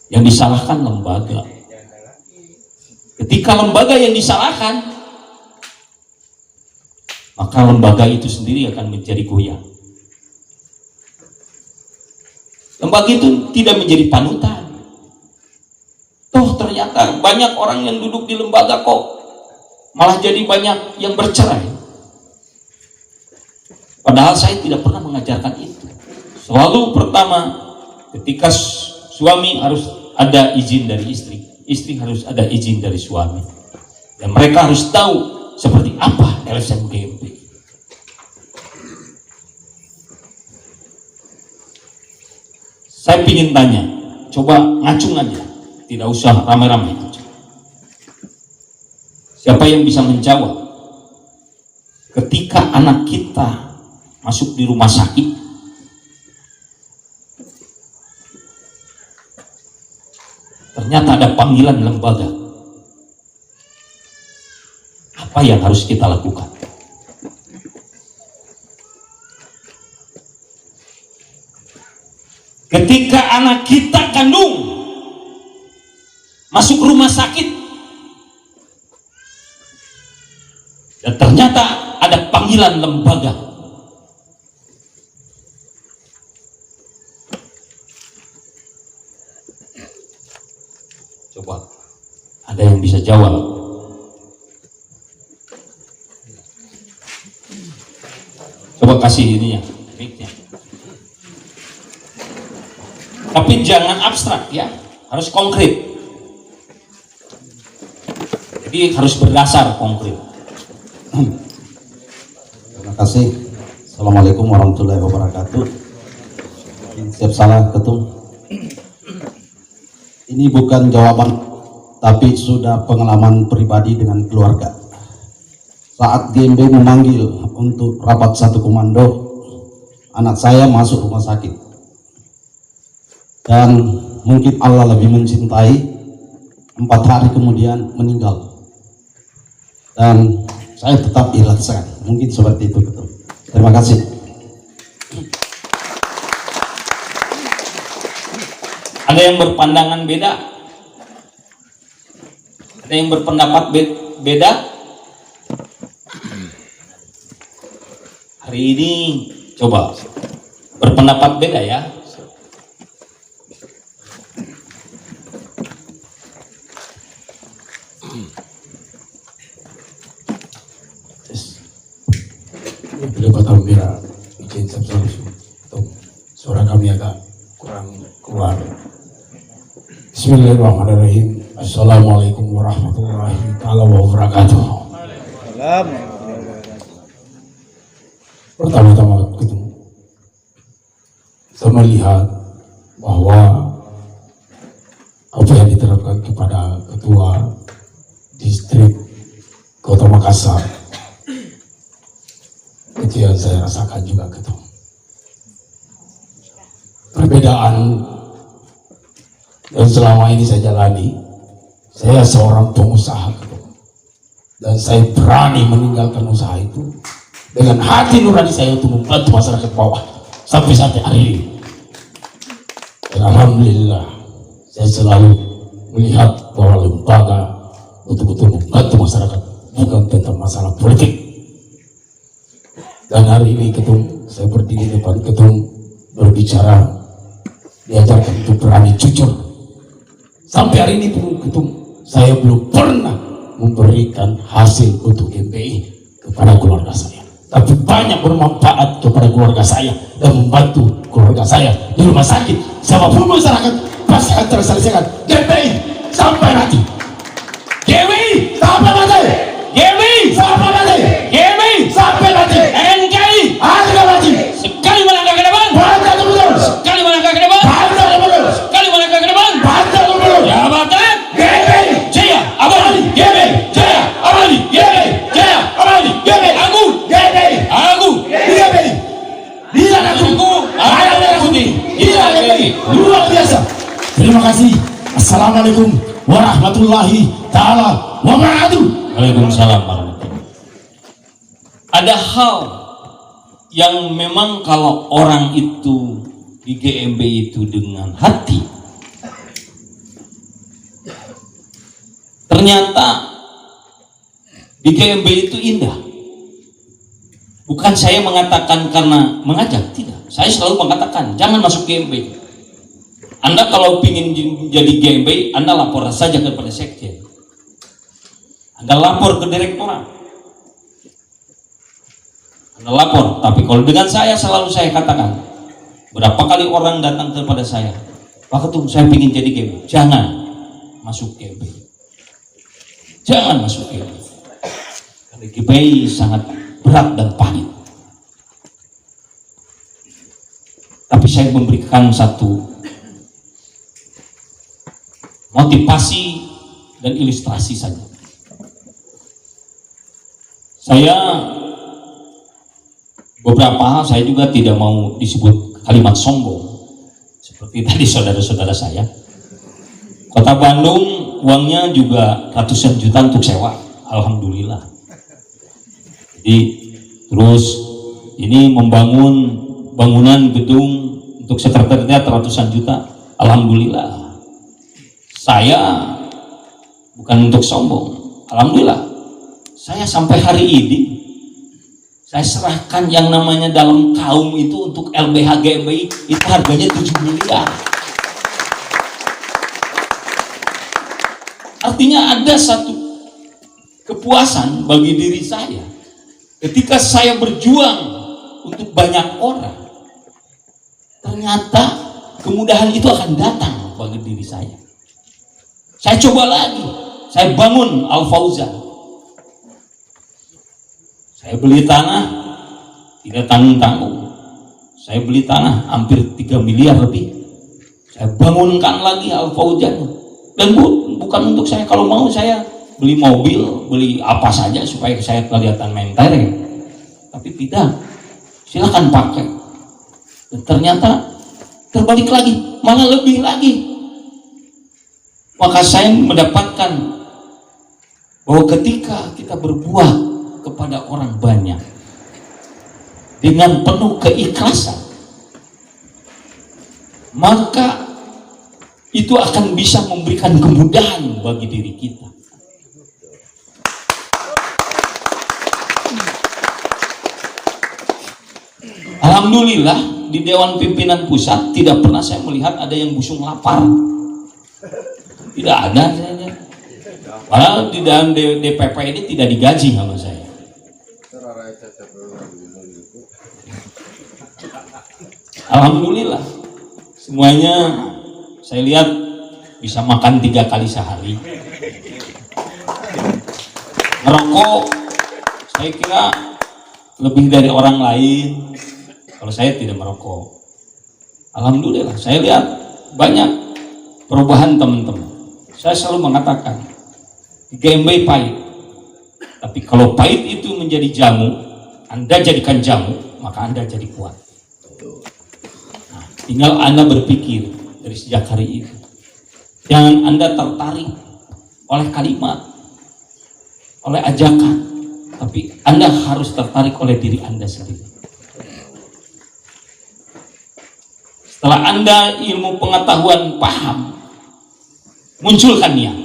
Yang disalahkan lembaga. Ketika lembaga yang disalahkan, maka lembaga itu sendiri akan menjadi goyah. Lembaga itu tidak menjadi panutan. Toh ternyata banyak orang yang duduk di lembaga kok malah jadi banyak yang bercerai. Padahal saya tidak pernah mengajarkan itu. Selalu pertama, ketika suami harus ada izin dari istri, istri harus ada izin dari suami. Dan mereka harus tahu seperti apa LSM GMBI. Saya ingin tanya, coba ngacung aja, tidak usah rame-rame. Siapa yang bisa menjawab ketika anak kita masuk di rumah sakit, ternyata ada panggilan lembaga, apa yang harus kita lakukan? Ketika anak kita kandung masuk rumah sakit dan ternyata ada panggilan lembaga, coba ada yang bisa jawab? Coba kasih ininya, mic-nya. Tapi jangan abstrak ya, harus konkret. Jadi harus berdasar konkret. Terima kasih. Assalamualaikum warahmatullahi wabarakatuh. Siap salah ketum. Ini bukan jawaban, tapi sudah pengalaman pribadi dengan keluarga. Saat GMB memanggil untuk rapat satu komando, anak saya masuk rumah sakit. Dan mungkin Allah lebih mencintai, 4 hari kemudian meninggal. Dan saya tetap ikhlaskan, mungkin seperti itu betul. Terima kasih. Ada yang berpandangan beda? Ada yang berpendapat beda? Hari ini coba berpendapat beda ya. Beliau Batam Mira, izin suara kami agak kurang keluar. Bismillahirrahmanirrahim. Assalamualaikum warahmatullahi wabarakatuh. Pertama-tama ketemu, saya melihat bahwa apa yang diterapkan kepada ketua distrik Kota Makassar itu yang saya rasakan juga ketemu. Perbedaan yang selama ini saya jalani, saya seorang pengusaha ketemu, dan saya berani meninggalkan usaha itu dengan hati nurani saya untuk membantu masyarakat bawah sampai saat hari ini. Dan alhamdulillah saya selalu melihat bahwa lembaga betul-betul membantu masyarakat, bukan tentang masalah politik. Dan hari ini ketum, saya berdiri di depan ketum berbicara, diajarkan untuk berani jujur. Sampai hari ini pun ketum, saya belum pernah memberikan hasil untuk GMBI kepada keluarga saya, tapi banyak bermanfaat kepada keluarga saya dan membantu keluarga saya di rumah sakit. Siapapun masyarakat pasti akan terselesaikan. GMBI sampai mati. GMBI sampai mati. GMBI sampai mati. GMBI sampai mati. NKRI harga mati. Sekali melangkah ke depan, bantah mundur. Sekali melangkah ke depan, bantah mundur. Sekali melangkah ke depan, bantah mundur. Jabatan GMBI Jaya Abadi. GMBI Jaya Abadi. GMBI Jaya Abadi. GMBI Agung. GMBI Agung. GMBI Bila Agung. Ada Agung. GMBI luar biasa. Terima kasih. Assalamualaikum warahmatullahi taala wabarakatuh. Waalaikumsalam warahmatullahi. Ada hal yang memang kalau orang itu di GMB itu dengan hati, ternyata di GMB itu indah. Bukan saya mengatakan karena mengajak, tidak. Saya selalu mengatakan jangan masuk GMB. Anda kalau ingin jadi GMB, Anda lapor saja kepada sekjen. Anda lapor ke direktorat. Anda lapor. Tapi kalau dengan saya, selalu saya katakan, berapa kali orang datang kepada saya, Pak Ketum, saya ingin jadi GMB. Jangan masuk GMB. Jangan masuk GMB. Karena GMB sangat berat dan pahit. Tapi saya memberikan satu motivasi dan ilustrasi saja. Saya beberapa hal saya juga tidak mau disebut kalimat sombong seperti tadi saudara-saudara saya. Kota Bandung uangnya juga ratusan juta untuk sewa, alhamdulillah. Jadi terus ini membangun bangunan gedung untuk sekretariat ratusan juta, alhamdulillah. Saya bukan untuk sombong, alhamdulillah. Saya sampai hari ini saya serahkan yang namanya dalam kaum itu untuk LBH GMBI itu harganya 7 miliar. Artinya ada satu kepuasan bagi diri saya ketika saya berjuang untuk banyak orang. Ternyata kemudahan itu akan datang bagi diri saya. Saya coba lagi, saya bangun Al Fauzan. Saya beli tanah, tidak tanggung-tanggung. Saya beli tanah hampir 3 miliar lebih. Saya bangunkan lagi Al Fauzan. Dan bukan untuk saya, kalau mau saya beli mobil, beli apa saja supaya saya kelihatan mentereng. Tapi tidak, silakan pakai. Dan ternyata terbalik lagi, malah lebih lagi. Maka saya mendapatkan bahwa ketika kita berbuat kepada orang banyak dengan penuh keikhlasan, maka itu akan bisa memberikan kemudahan bagi diri kita. Alhamdulillah di Dewan Pimpinan Pusat tidak pernah saya melihat ada yang busung lapar. Tidak ada saya. Padahal di dalam DPP ini tidak digaji sama saya. Alhamdulillah semuanya saya lihat bisa makan 3 kali sehari. Ngerokok saya kira lebih dari orang lain. Kalau saya tidak merokok. Alhamdulillah saya lihat banyak perubahan teman-teman. Saya selalu mengatakan GMB pahit, tapi kalau pahit itu menjadi jamu, Anda jadikan jamu, maka Anda jadi kuat. Nah, tinggal Anda berpikir dari sejak hari itu, jangan Anda tertarik oleh kalimat, oleh ajakan, tapi Anda harus tertarik oleh diri Anda sendiri. Setelah Anda ilmu pengetahuan paham, munculkan niat.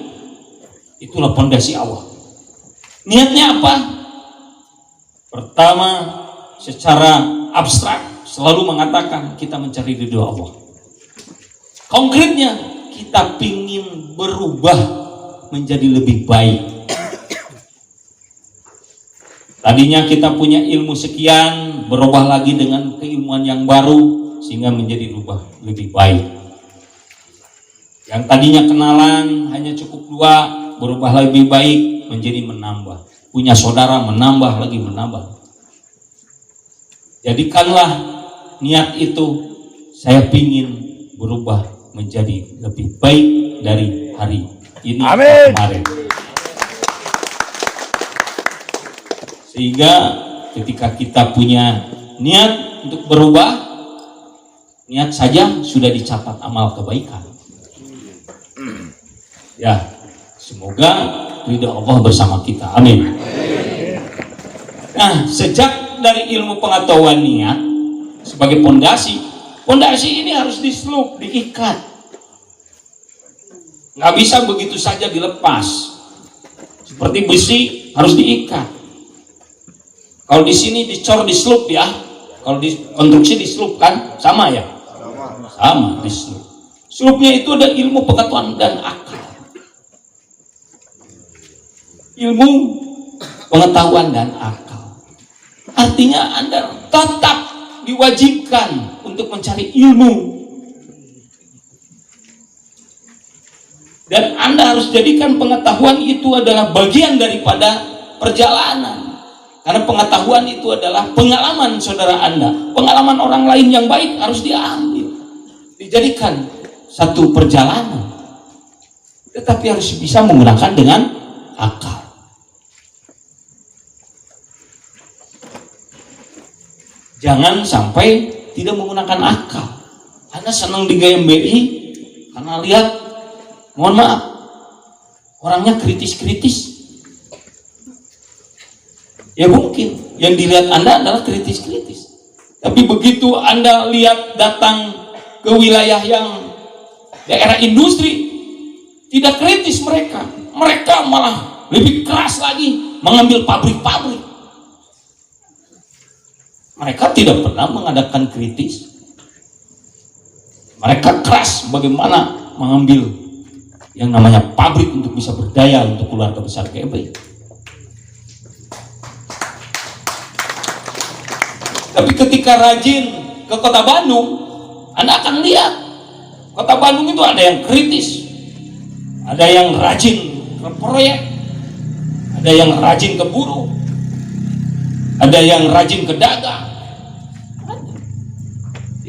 Itulah pondasi awal. Niatnya apa? Pertama, secara abstrak selalu mengatakan kita mencari ridho Allah. Konkretnya, kita ingin berubah menjadi lebih baik. Tadinya kita punya ilmu sekian, berubah lagi dengan keilmuan yang baru sehingga menjadi berubah lebih baik. Yang tadinya kenalan hanya cukup 2, berubah lebih baik menjadi menambah. Punya saudara menambah lagi menambah. Jadikanlah niat itu, saya ingin berubah menjadi lebih baik dari hari ini kemarin. Sehingga ketika kita punya niat untuk berubah, niat saja sudah dicatat amal kebaikan. Ya, semoga ridha Allah bersama kita. Amin. Nah, sejak dari ilmu pengetahuan niat sebagai pondasi ini harus diselup, diikat. Nggak bisa begitu saja dilepas. Seperti besi harus diikat. Kalau di sini dicor, diselup ya. Kalau di konstruksi diselup kan, sama ya? Sama diselup. Selupnya itu ada ilmu pengetahuan dan akal. Ilmu pengetahuan dan akal. Artinya Anda tetap diwajibkan untuk mencari ilmu. Dan Anda harus jadikan pengetahuan itu adalah bagian daripada perjalanan. Karena pengetahuan itu adalah pengalaman saudara Anda. Pengalaman orang lain yang baik harus diambil. Dijadikan satu perjalanan. Tetapi harus bisa menggunakan dengan akal. Jangan sampai tidak menggunakan akal. Anda senang di GMBI karena lihat, mohon maaf, orangnya kritis-kritis. Ya mungkin yang dilihat Anda adalah kritis-kritis. Tapi begitu Anda lihat datang ke wilayah yang daerah industri, tidak kritis mereka. Mereka malah lebih keras lagi mengambil pabrik-pabrik. Mereka tidak pernah mengadakan kritis. Mereka keras bagaimana mengambil yang namanya pabrik untuk bisa berdaya untuk keluarga besar GMBI. Tapi ketika rajin ke Kota Bandung, Anda akan lihat Kota Bandung itu ada yang kritis, ada yang rajin ke proyek, ada yang rajin ke buruh, ada yang rajin ke dagang.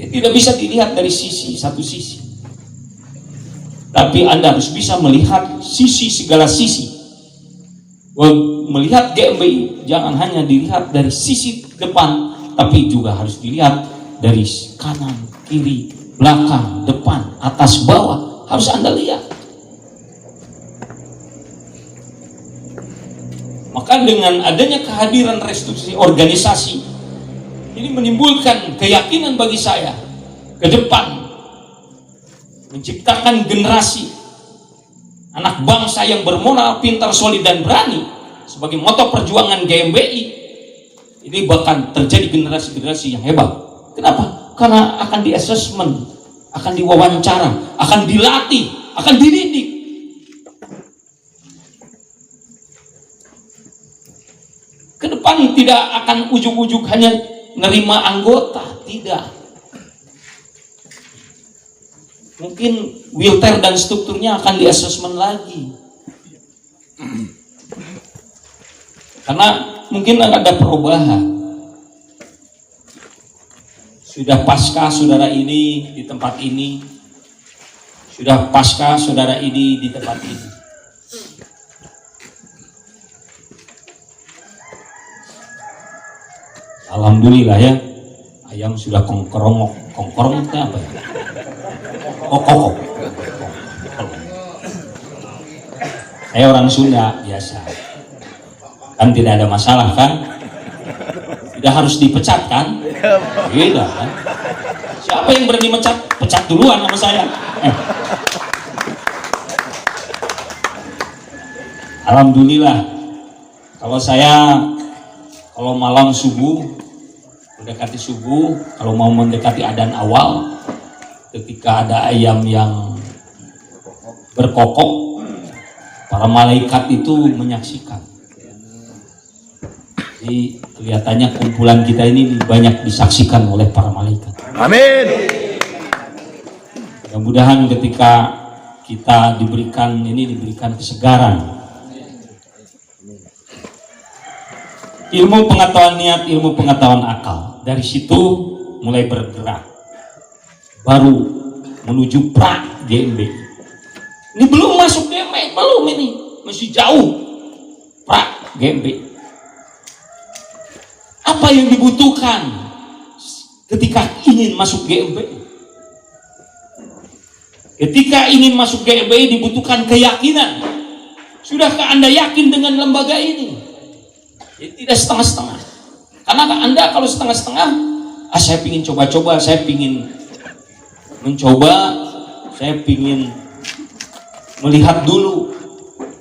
Tidak bisa dilihat dari satu sisi. Tapi Anda harus bisa melihat segala sisi. Melihat GMBI jangan hanya dilihat dari sisi depan, tapi juga harus dilihat dari kanan, kiri, belakang, depan, atas, bawah. Harus Anda lihat. Maka dengan adanya kehadiran restrukturisasi organisasi, ini menimbulkan keyakinan bagi saya ke depan, menciptakan generasi anak bangsa yang bermoral, pintar, solid, dan berani sebagai moto perjuangan GMBI. Ini bahkan terjadi generasi-generasi yang hebat. Kenapa? Karena akan di-assessment, akan diwawancara, akan dilatih, akan dididik. Ke depan tidak akan ujug-ujug hanya nerima anggota, tidak. Mungkin wheelchair dan strukturnya akan di-assessment lagi. Karena mungkin ada perubahan. Sudah pasca saudara ini di tempat ini, sudah pasca saudara ini di tempat ini. Alhamdulillah ya, ayam sudah kongkorong itu apa ya? Kokok. Saya orang Sunda biasa, kan tidak ada masalah kan? Tidak harus dipecat kan? Tidak kan? Siapa yang berani mecat? Pecat duluan sama saya. Alhamdulillah, kalau malam subuh, mendekati subuh, kalau mau mendekati adzan awal, ketika ada ayam yang berkokok, para malaikat itu menyaksikan. Jadi kelihatannya kumpulan kita ini banyak disaksikan oleh para malaikat. Amin. Mudah-mudahan ketika kita diberikan kesegaran, ilmu pengetahuan niat, ilmu pengetahuan akal, dari situ mulai bergerak, baru menuju pra GMBI. Ini belum masuk GMBI, belum, ini masih jauh pra GMBI. Apa yang dibutuhkan ketika ingin masuk GMBI? Ketika ingin masuk GMBI dibutuhkan keyakinan. Sudahkah Anda yakin dengan lembaga ini? Tidak setengah-setengah. Karena Anda kalau setengah-setengah, saya ingin coba-coba, saya ingin mencoba, saya ingin melihat dulu.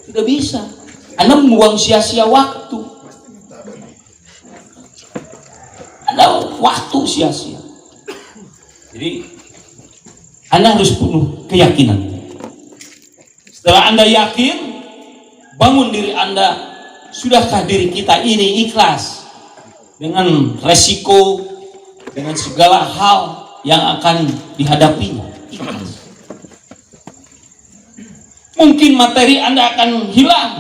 Tidak bisa. Anda membuang sia-sia waktu. Anda waktu sia-sia. Jadi Anda harus penuh keyakinan. Setelah Anda yakin, bangun diri Anda, sudahkah diri kita ini ikhlas dengan resiko, dengan segala hal yang akan dihadapinya? Ikhlas. Mungkin materi Anda akan hilang,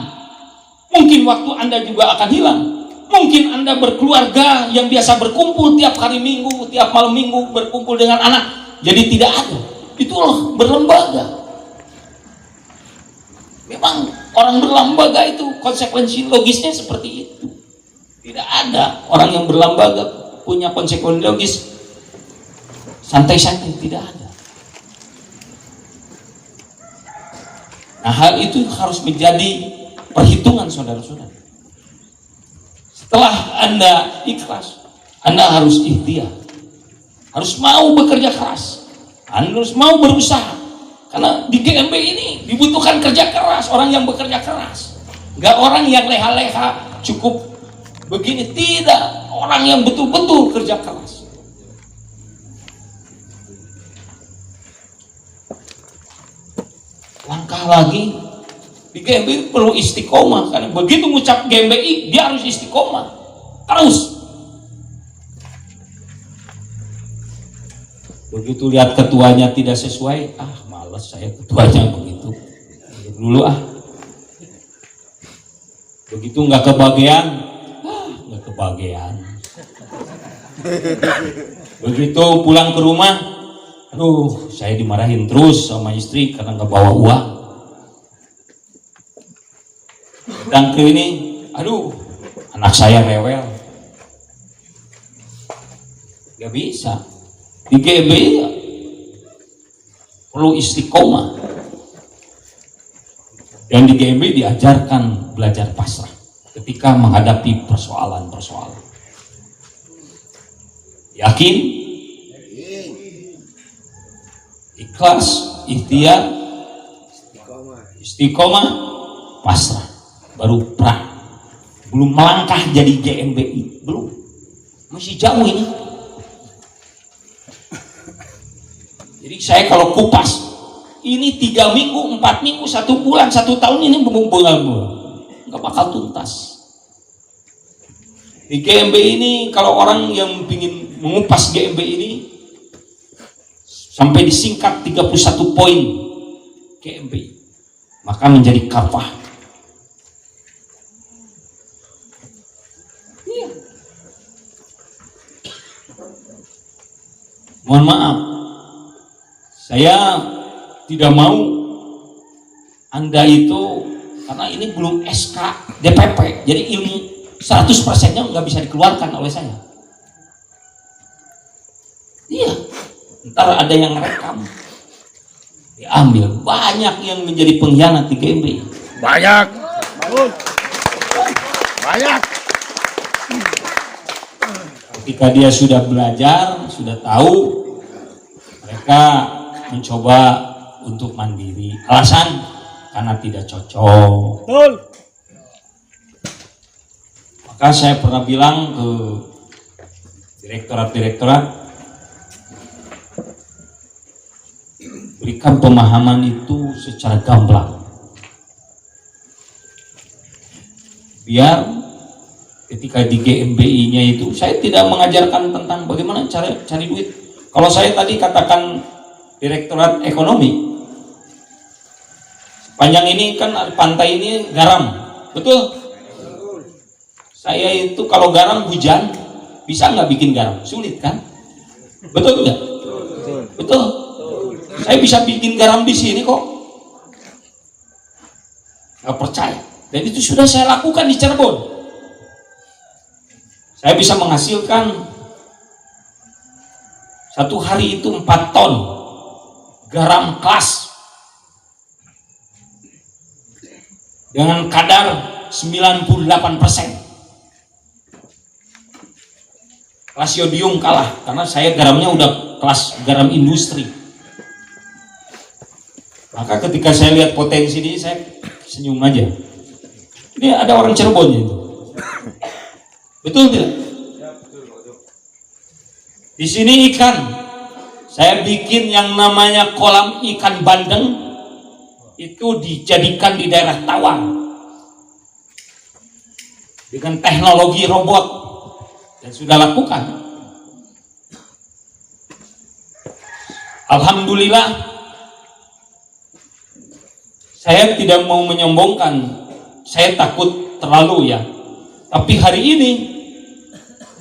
mungkin waktu Anda juga akan hilang, mungkin Anda berkeluarga yang biasa berkumpul tiap hari Minggu, tiap malam Minggu berkumpul dengan anak, jadi tidak ada. Itulah berlembaga. Memang orang berlembaga itu konsekuensi logisnya seperti itu. Tidak ada orang yang berlembaga punya konsekuensi logis santai-santai, tidak ada. Nah, hal itu harus menjadi perhitungan saudara-saudara. Setelah Anda ikhlas, Anda harus ikhtiar, harus mau bekerja keras, Anda harus mau berusaha. Karena di GMB ini dibutuhkan kerja keras, orang yang bekerja keras. Enggak orang yang leha-leha cukup begini, tidak. Orang yang betul-betul kerja keras. Langkah lagi, di GMBI perlu istiqomah. Karena begitu mengucap GMBI, dia harus istiqomah terus. Begitu lihat ketuanya tidak sesuai, males saya ketuanya begitu. Dulu begitu nggak kebagian, nggak kebagian. Begitu pulang ke rumah, aduh, saya dimarahin terus sama istri karena nggak bawa uang. Datang ke ini, aduh, anak saya rewel. Gak bisa. Di GB perlu istiqomah. Dan di GB diajarkan belajar pasrah ketika menghadapi persoalan-persoalan. Yakin, ikhlas, ikhtiar, istiqomah, pasrah, baru pra. Belum melangkah jadi GMBI, belum, masih jauh ini. Jadi saya kalau kupas, ini 3 minggu, 4 minggu, 1 bulan, 1 tahun ini bunga-bunga, nggak bakal tuntas. Di GMB ini, kalau orang yang ingin mengupas GMB ini sampai disingkat 31 poin GMB, maka menjadi kafah. Iya. Mohon maaf, saya tidak mau Anda itu, karena ini belum SK DPP, jadi ilmu 100%-nya nggak bisa dikeluarkan oleh saya. Iya, ntar ada yang rekam, diambil. Banyak yang menjadi pengkhianat di GMB. Banyak. Banyak. Ketika dia sudah belajar, sudah tahu, mereka mencoba untuk mandiri. Alasan karena tidak cocok. Betul. Maka saya pernah bilang ke direktorat-direktorat, berikan pemahaman itu secara gamblang, biar ketika di GMBI-nya itu saya tidak mengajarkan tentang bagaimana cara cari duit. Kalau saya tadi katakan direktorat ekonomi, sepanjang ini kan pantai ini garam, betul? Saya itu kalau garam hujan, bisa nggak bikin garam? Sulit kan? Betul nggak? Betul. Saya bisa bikin garam di sini kok. Nggak percaya. Dan itu sudah saya lakukan di Cirebon. Saya bisa menghasilkan satu hari itu 4 ton garam kelas dengan kadar 98%. Kelas yodium kalah karena saya garamnya udah kelas garam industri. Maka ketika saya lihat potensi ini, saya senyum aja. Ini ada orang Cirebon itu. Betul tidak? Di sini ikan saya bikin yang namanya kolam ikan bandeng, itu dijadikan di daerah Tawang dengan teknologi robot, dan sudah lakukan. Alhamdulillah, saya tidak mau menyombongkan, saya takut terlalu ya, tapi hari ini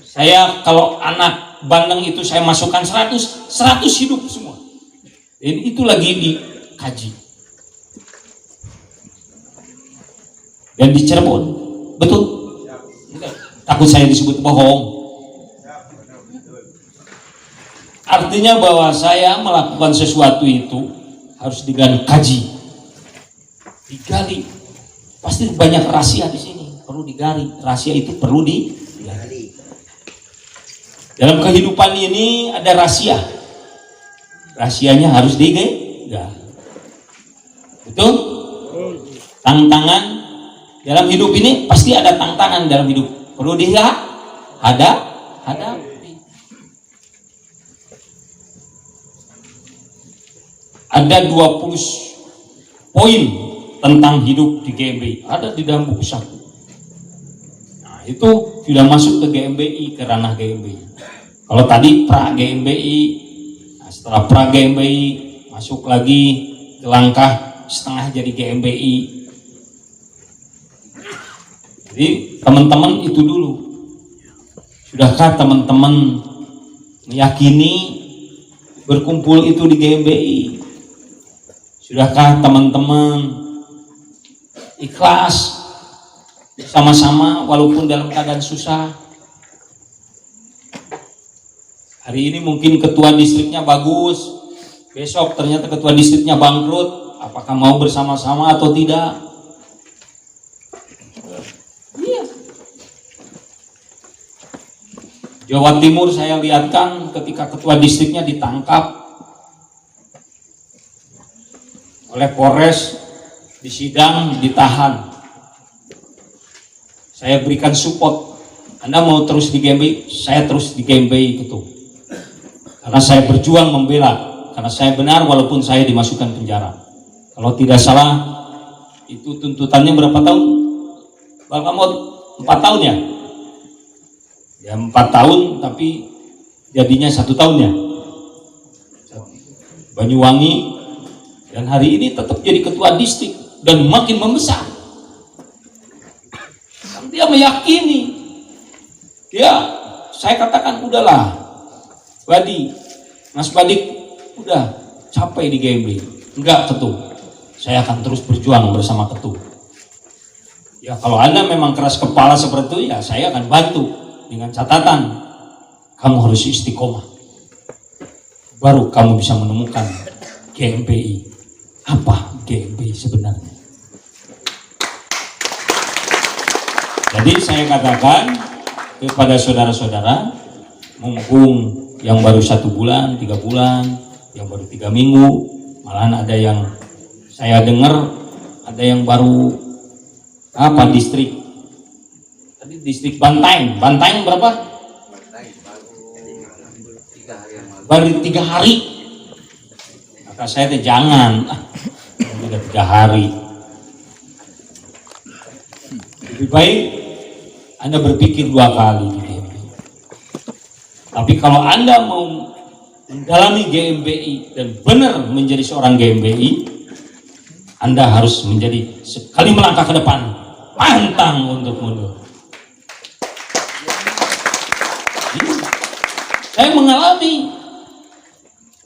saya kalau anak bandeng itu saya masukkan 100 hidup semua. Dan itu lagi dikaji. Dan di Cirebon, betul? Takut saya disebut bohong. Artinya bahwa saya melakukan sesuatu itu harus dikaji, digali. Pasti banyak rahasia di sini, perlu digali. Rahasia itu perlu digali. Dalam kehidupan ini ada rahasia. Rahasianya harus digali. Betul? Tantangan dalam hidup ini pasti ada tantangan dalam hidup. Perlu hadapi. Ada 20 poin tentang hidup di GMBI, ada di dalam buku saku. Nah, itu sudah masuk ke GMBI, ke ranah GMBI. Kalau tadi pra GMBI, nah setelah pra GMBI masuk lagi ke langkah setengah jadi GMBI. Jadi teman-teman itu dulu, sudahkah teman-teman meyakini berkumpul itu di GMBI? Sudahkah teman-teman ikhlas bersama-sama walaupun dalam keadaan susah? Hari ini mungkin ketua distriknya bagus, besok ternyata ketua distriknya bangkrut. Apakah mau bersama-sama atau tidak? Iya. Jawa Timur saya lihatkan ketika ketua distriknya ditangkap oleh Polres, disidang, ditahan. Saya berikan support. Anda mau terus di GMBI, saya terus di GMBI itu. Karena saya berjuang membela, karena saya benar walaupun saya dimasukkan penjara. Kalau tidak salah, itu tuntutannya berapa tahun? Bang Kamot, 4 tahun ya? Ya 4 tahun, tapi jadinya 1 tahun ya? Banyuwangi. Dan hari ini tetap jadi ketua distrik dan makin membesar. Dia meyakini, saya katakan udahlah, Mas Badik, udah capek di GMBI. Enggak, ketua, saya akan terus berjuang bersama ketua. Ya kalau Anda memang keras kepala seperti itu, ya saya akan bantu dengan catatan kamu harus istiqomah. Baru kamu bisa menemukan GMBI. Apa GMBI sebenarnya? Jadi saya katakan kepada saudara-saudara, mumpung yang baru 1 bulan, 3 bulan, yang baru 3 minggu, malahan ada yang saya dengar ada yang baru distrik. Tadi distrik Bantaeng berapa? Baru 3 hari. Maka saya jangan. Sudah 3 hari. Lebih baik Anda berpikir 2 kali di GMBI. Tapi kalau Anda mau mendalami GMBI dan benar menjadi seorang GMBI, Anda harus menjadi sekali melangkah ke depan, pantang untuk mundur. Saya mengalami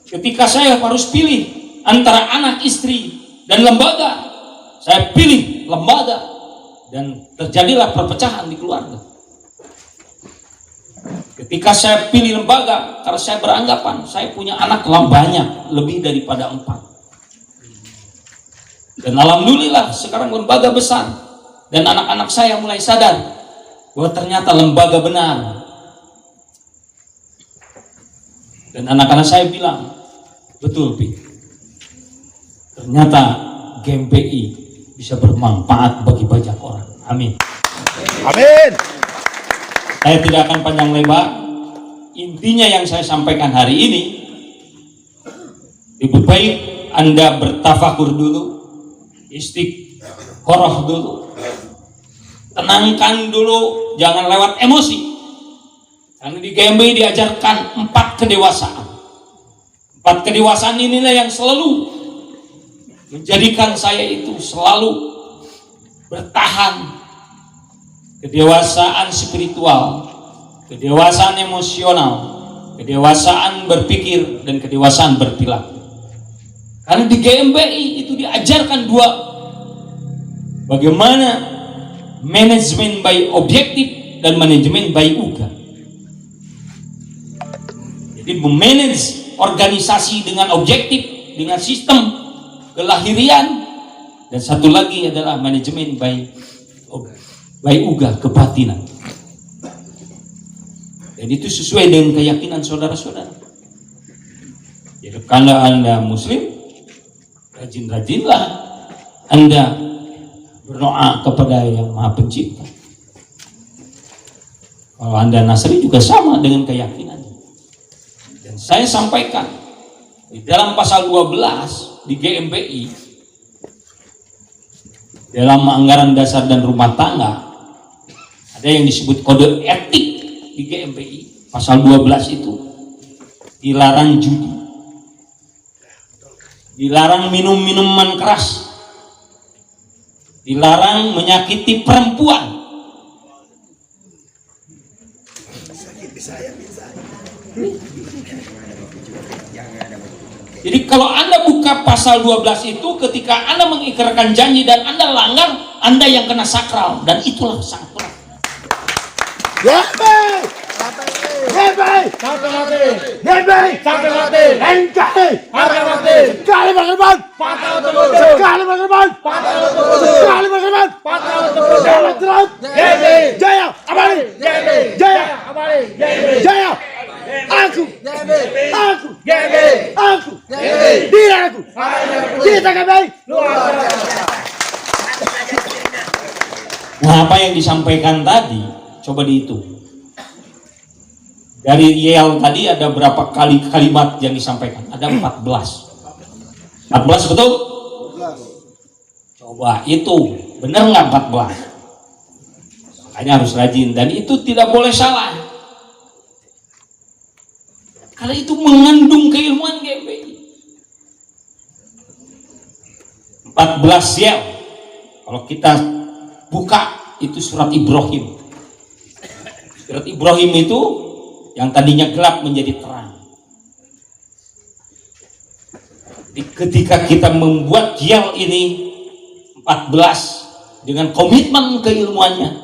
ketika saya harus pilih antara anak, istri, dan lembaga, saya pilih lembaga dan terjadilah perpecahan di keluarga. Ketika saya pilih lembaga, karena saya beranggapan saya punya anak banyak, lebih daripada 4. Dan alhamdulillah sekarang lembaga besar dan anak-anak saya mulai sadar bahwa ternyata lembaga benar. Dan anak-anak saya bilang, betul Pi, ternyata GMBI bisa bermanfaat bagi banyak orang. Amin. Amin. Saya tidak akan panjang lebar. Intinya yang saya sampaikan hari ini, Lebih baik Anda bertafakur dulu, istiqoroh dulu, tenangkan dulu, jangan lewat emosi. Karena di GMB diajarkan 4 kedewasaan. 4 kedewasaan inilah yang selalu menjadikan saya itu selalu bertahan. Kedewasaan spiritual, kedewasaan emosional, kedewasaan berpikir, dan kedewasaan berperilaku. Karena di GMBI itu diajarkan 2, bagaimana manajemen by objektif dan manajemen by UGA. Jadi memanage organisasi dengan objektif, dengan sistem kelahirian, dan satu lagi adalah manajemen by UGA, kebatinan. Dan itu sesuai dengan keyakinan saudara-saudara. Jadi kalau Anda muslim, rajin-rajinlah Anda berdoa kepada Yang Maha Pencipta. Kalau Anda Nasri juga sama dengan keyakinan. Dan saya sampaikan di dalam pasal 12 di GMBI, dalam anggaran dasar dan rumah tangga, ada yang disebut kode etik di GMBI. Pasal 12 itu dilarang judi, dilarang minum minuman keras, dilarang menyakiti perempuan. Jadi kalau Anda buka pasal 12 itu, ketika Anda mengikrarkan janji dan Anda langgar, Anda yang kena sakral, dan itulah sang perang. GMBI sampai mati. GMBI sampai mati. NKRI sampai mati. Sekali berkorban, sekali berkorban, sekali berkorban. Jalan terus. Jaya abadi. Jaya abadi. Jaya. Aku, diri aku, kita GMBI. Nah, apa yang disampaikan tadi, coba dihitung. Dari Yel tadi ada berapa kali kalimat yang disampaikan? Ada 14. 14 betul? Coba itu, benar nggak 14? Makanya harus rajin, dan itu tidak boleh salah. Karena itu mengandung keilmuan GMBI. 14 Yel. Kalau kita buka itu surat Ibrahim. Surat Ibrahim itu yang tadinya gelap menjadi terang. Jadi ketika kita membuat Yel ini 14 dengan komitmen keilmuannya,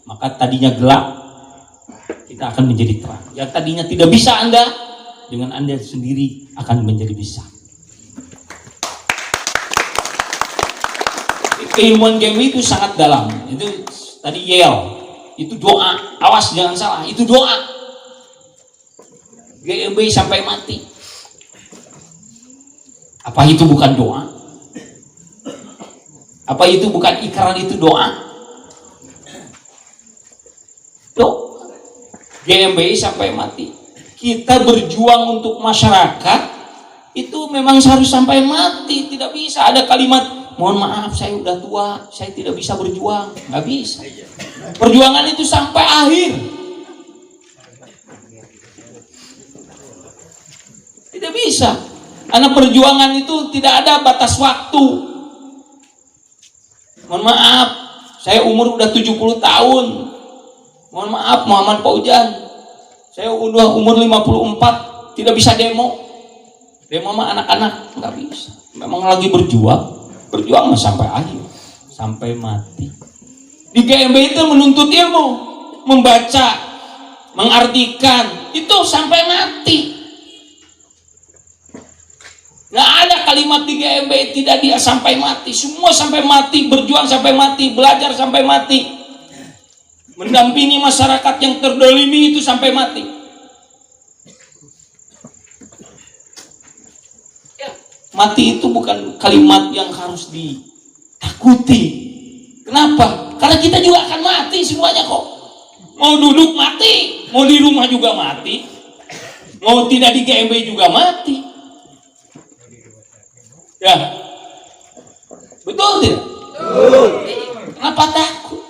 maka tadinya gelap kita akan menjadi terang. Yang tadinya tidak bisa Anda, dengan Anda sendiri akan menjadi bisa. Keilmuan GMBI itu sangat dalam. Itu tadi Yel, itu doa. Awas jangan salah, itu doa. GMBI sampai mati. Apa itu bukan doa? Apa itu bukan ikrar, itu doa? GMBI sampai mati. Kita berjuang untuk masyarakat itu memang harus sampai mati. Tidak bisa ada kalimat, mohon maaf saya udah tua, saya tidak bisa berjuang. Nggak bisa. Perjuangan itu sampai akhir. Tidak bisa. Karena perjuangan itu tidak ada batas waktu. Mohon maaf, saya umur udah 70 tahun. Mohon maaf Muhammad Paujan, saya udah umur 54, tidak bisa demo. Demo sama anak-anak nggak bisa. Memang lagi berjuang sampai akhir, sampai mati. Di GMBI itu menuntut ilmu, membaca, mengartikan, itu sampai mati. Nggak ada kalimat di GMBI tidak dia sampai mati. Semua sampai mati, berjuang sampai mati, belajar sampai mati. Mendampingi masyarakat yang terdolimi itu sampai mati. Ya, mati itu bukan kalimat yang harus ditakuti. Kenapa? Karena kita juga akan mati semuanya kok. Mau duduk mati, mau di rumah juga mati, mau tidak di GMBI juga mati. Ya, betul tidak? Betul. Kenapa takut?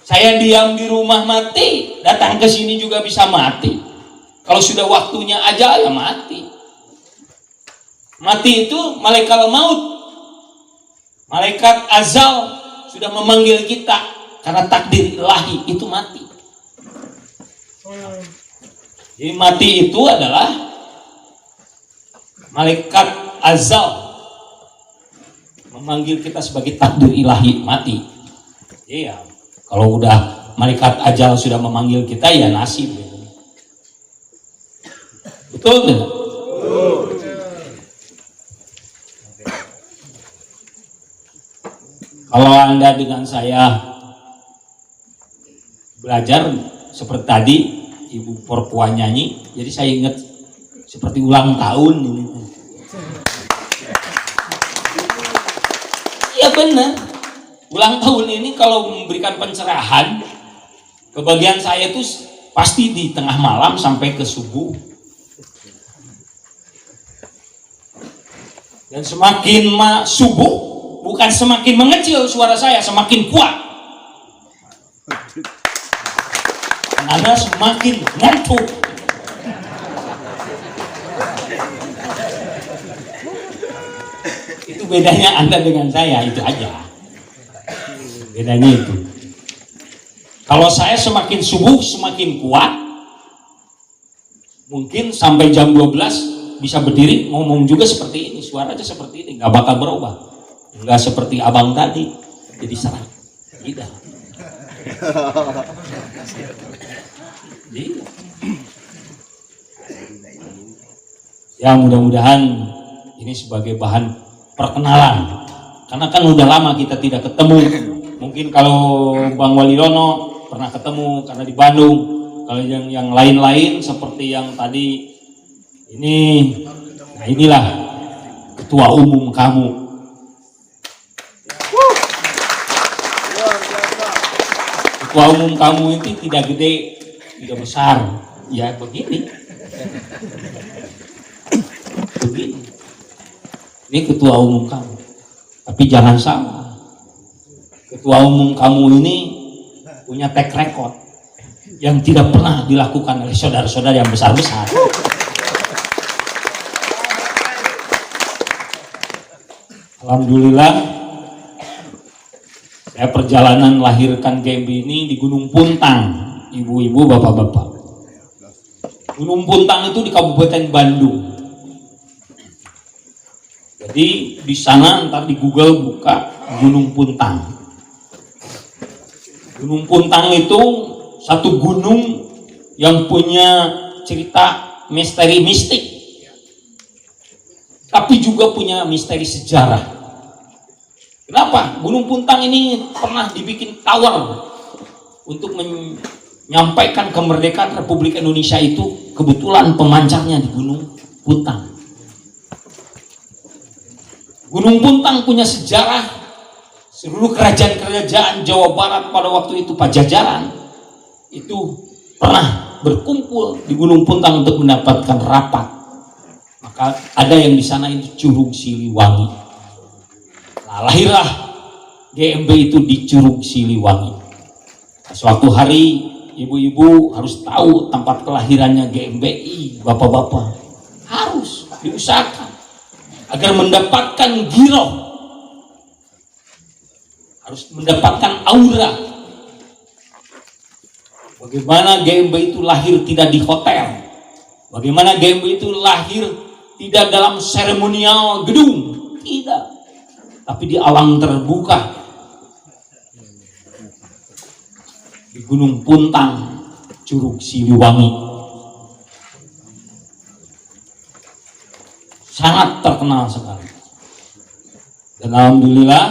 Saya diam di rumah mati, datang ke sini juga bisa mati. Kalau sudah waktunya aja ya mati. Mati itu malaikat maut, malaikat azal sudah memanggil kita karena takdir ilahi itu mati. Jadi mati itu adalah malaikat azal memanggil kita sebagai takdir ilahi mati. Iya, kalau udah malaikat ajal sudah memanggil kita ya nasib. Betul tidak? Kalau Anda dengan saya belajar seperti tadi Ibu Porpua nyanyi, jadi saya ingat seperti ulang tahun ini. Iya benar, ulang tahun ini kalau memberikan pencerahan, kebagian saya itu pasti di tengah malam sampai ke subuh. Dan semakin subuh, bukan semakin mengecil suara saya, semakin kuat. Anda semakin ngantuk. Itu bedanya Anda dengan saya, itu aja. Bedanya itu. Kalau saya semakin subuh, semakin kuat. Mungkin sampai jam 12 bisa berdiri ngomong juga seperti ini, suara aja seperti ini, nggak bakal berubah. Nggak seperti abang tadi, jadi serak. Tidak. Ya mudah-mudahan ini sebagai bahan perkenalan. Karena kan udah lama kita tidak ketemu. Mungkin kalau Bang Walirono pernah ketemu karena di Bandung. Kalau yang lain-lain seperti yang tadi ini, nah inilah ketua umum kamu. Ketua umum kamu itu tidak gede, tidak besar, ya begini. Begini. Ini ketua umum kamu. Tapi jangan salah. Ketua umum kamu ini punya track record yang tidak pernah dilakukan oleh saudara-saudara yang besar-besar. Alhamdulillah, saya perjalanan lahirkan GMB ini di Gunung Puntang, ibu-ibu, bapak-bapak. Gunung Puntang itu di Kabupaten Bandung. Jadi di sana ntar di Google buka Gunung Puntang. Gunung Puntang itu satu gunung yang punya cerita misteri mistik. Tapi juga punya misteri sejarah. Kenapa? Gunung Puntang ini pernah dibikin tower untuk menyampaikan kemerdekaan Republik Indonesia itu, kebetulan pemancarnya di Gunung Puntang. Gunung Puntang punya sejarah. Seluruh kerajaan-kerajaan Jawa Barat pada waktu itu Pajajaran itu pernah berkumpul di Gunung Puntang untuk mendapatkan rapat. Maka ada yang di sana itu Curug Siliwangi. Nah, lahirlah GMB itu di Curug Siliwangi. Nah, suatu hari ibu-ibu harus tahu tempat kelahirannya GMBI, bapak-bapak harus diusahakan agar mendapatkan giroh, harus mendapatkan aura. Bagaimana GMB itu lahir tidak di hotel, bagaimana GMB itu lahir tidak dalam seremonial gedung, tidak, tapi di alam terbuka, di Gunung Puntang, Curug Siliwangi. Sangat terkenal sekali. Dan alhamdulillah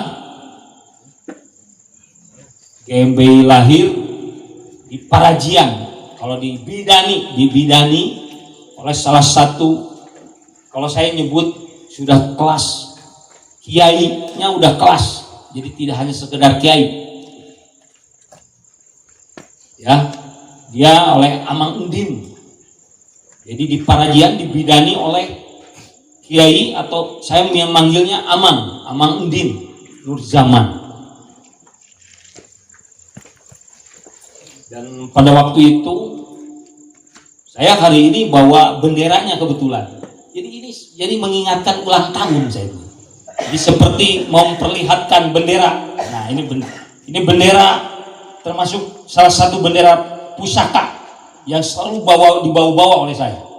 GMBI lahir di Parajian. Kalau dibidani oleh salah satu, kalau saya nyebut sudah kelas, kiainya udah kelas, jadi tidak hanya sekedar kiai. Ya, dia oleh Amang Udin. Jadi di Parajian dibidani oleh Kiai atau saya memanggilnya Amang Udin Nurzaman. Dan pada waktu itu saya hari ini bawa benderanya kebetulan. Jadi mengingatkan ulang tahun saya. Jadi seperti memperlihatkan bendera. Nah, ini bendera termasuk salah satu bendera pusaka yang selalu dibawa oleh saya.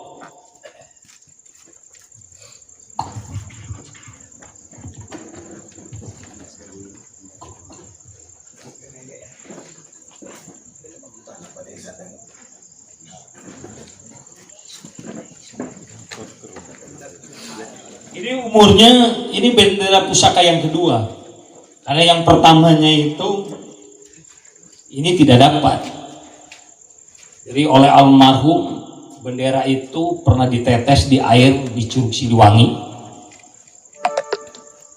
Ini umurnya, ini bendera pusaka yang kedua. Karena yang pertamanya itu ini tidak dapat. Jadi oleh almarhum, bendera itu pernah ditetes di air di Curug Siliwangi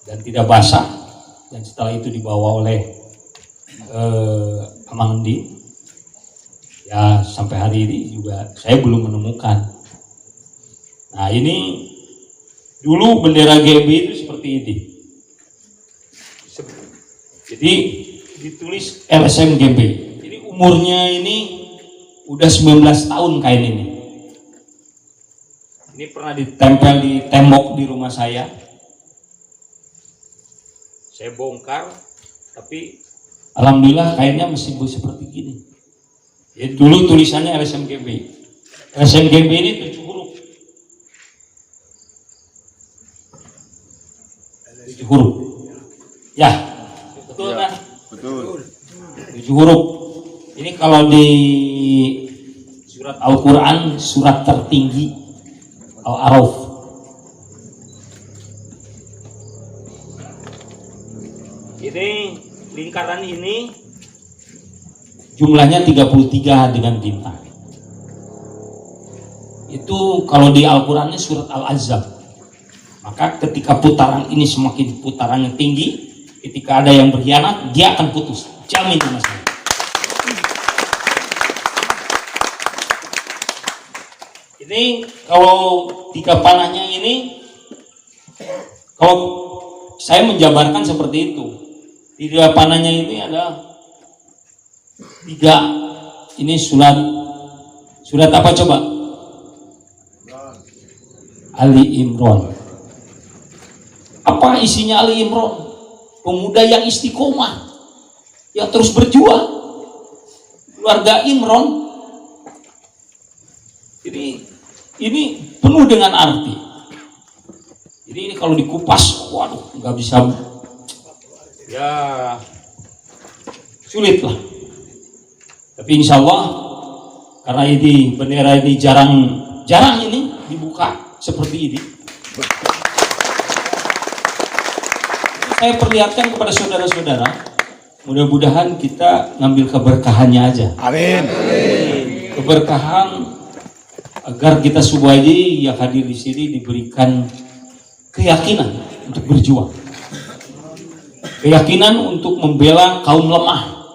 dan tidak basah. Dan setelah itu dibawa oleh Amang Udin. Ya sampai hari ini juga saya belum menemukan. Nah ini dulu bendera GB itu seperti ini. Jadi ditulis LSM GB. Jadi umurnya ini udah 19 tahun kain ini. Ini pernah ditempel di tembok di rumah saya. Saya bongkar, tapi alhamdulillah kainnya masih seperti gini. Jadi dulu tulisannya LSM GB. LSM GB ini 7 huruf. 7 huruf. Ya, betul kan? Betul. 7 huruf. Ini kalau di surat Al-Quran, surat tertinggi Al-A'raf. Ini lingkaran ini jumlahnya 33 dengan bintang. Itu kalau di Al-Qurannya surat Al-Ahzab. Maka ketika putaran ini semakin putarannya tinggi, ketika ada yang berkhianat, dia akan putus. Jamin sama saya. Ini kalau 3 panahnya ini, kalau saya menjabarkan seperti itu. 3 panahnya ini ada 3. Ini surat apa coba? Ali Imran. Apa isinya Ali Imran? Pemuda yang istiqomah, yang terus berjuang, keluarga Imran. Jadi ini penuh dengan arti. Jadi ini kalau dikupas, waduh, nggak bisa, ya sulit lah. Tapi insya Allah, karena ini bendera ini jarang ini dibuka seperti ini. Saya perlihatkan kepada saudara-saudara, mudah-mudahan kita ngambil keberkahannya aja. Amin. Keberkahan agar kita Subwadi yang hadir di sini diberikan keyakinan untuk berjuang, keyakinan untuk membela kaum lemah,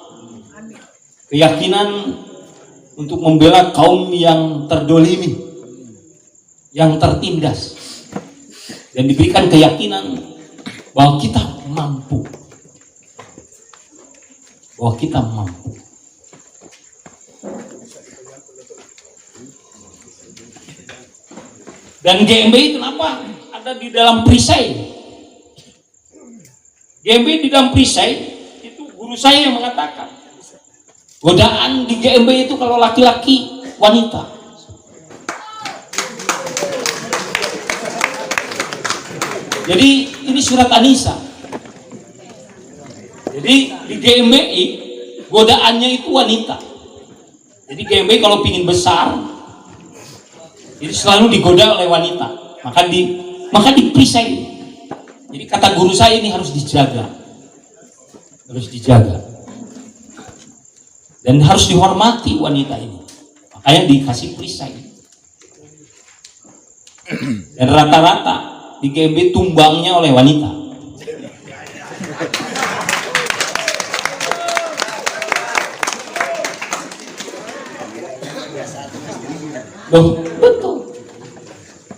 keyakinan untuk membela kaum yang terdolimi, yang tertindas, dan diberikan keyakinan bahwa kita mampu, Dan GMBI kenapa ada di dalam perisai? GMBI di dalam perisai itu guru saya yang mengatakan, godaan di GMBI itu kalau laki-laki, wanita. Jadi ini surat An-Nisa. Jadi di GMBI godaannya itu wanita. Jadi GMBI kalau pingin besar, jadi selalu digoda oleh wanita. Maka diperisai. Jadi kata guru saya ini harus dijaga, dan harus dihormati wanita ini. Makanya dikasih perisai. Dan rata-rata di GMB tumbangnya oleh wanita. Loh, betul.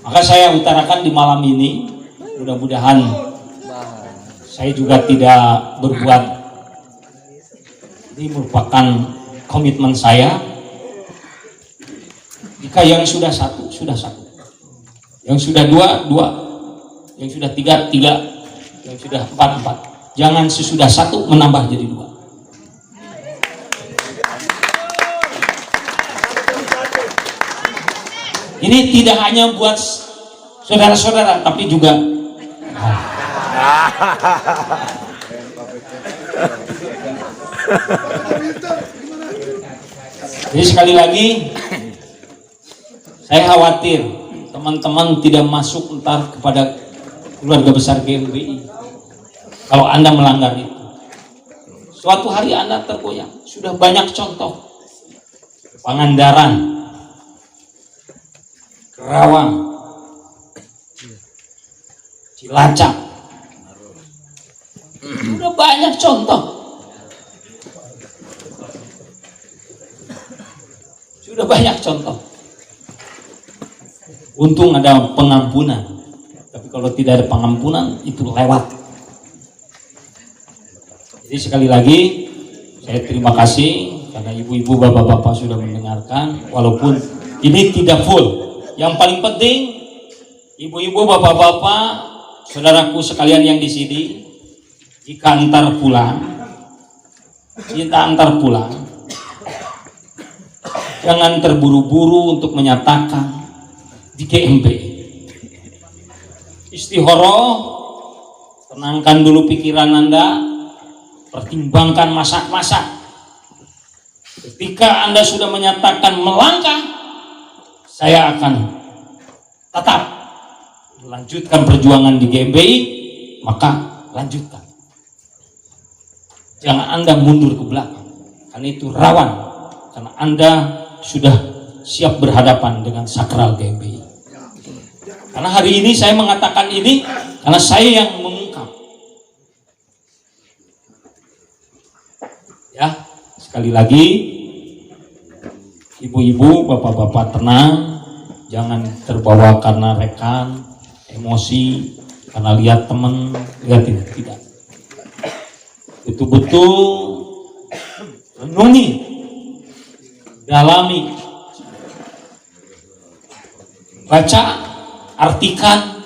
Maka Coba saya utarakan di malam ini, mudah-mudahan saya juga tidak berbuat. Ini merupakan komitmen saya. Jika yang sudah satu, sudah satu. Yang sudah dua, dua. Yang sudah tiga, tiga. Yang sudah empat, empat. Jangan sesudah satu menambah jadi dua. Ini tidak hanya buat saudara-saudara, tapi juga jadi sekali lagi saya khawatir teman-teman tidak masuk ntar kepada keluarga besar GMBI kalau Anda melanggar itu. Suatu hari Anda tergoyang. Sudah banyak contoh. Pangandaran, Kerawang, Cilacap, udah banyak contoh. Sudah banyak contoh. Untung ada pengampunan. Tapi kalau tidak ada pengampunan itu lewat. Jadi sekali lagi saya terima kasih karena ibu-ibu, bapak-bapak sudah mendengarkan, walaupun ini tidak full. Yang paling penting, ibu-ibu, bapak-bapak, saudaraku sekalian yang di sini, jika antar pulang, jangan terburu-buru untuk menyatakan di GMB. Istihoroh, tenangkan dulu pikiran Anda, pertimbangkan masak-masak. Ketika Anda sudah menyatakan melangkah, saya akan tetap melanjutkan perjuangan di GMBI, maka lanjutkan. Jangan Anda mundur ke belakang, karena itu rawan, karena Anda sudah siap berhadapan dengan sakral GMBI. Karena hari ini saya mengatakan ini, karena saya yang mengungkap. Ya, sekali lagi, ibu-ibu, bapak-bapak tenang, jangan terbawa karena rekan, emosi, karena lihat teman, lihat ini, tidak. Betul-betul renungi, dalami, baca, artikan,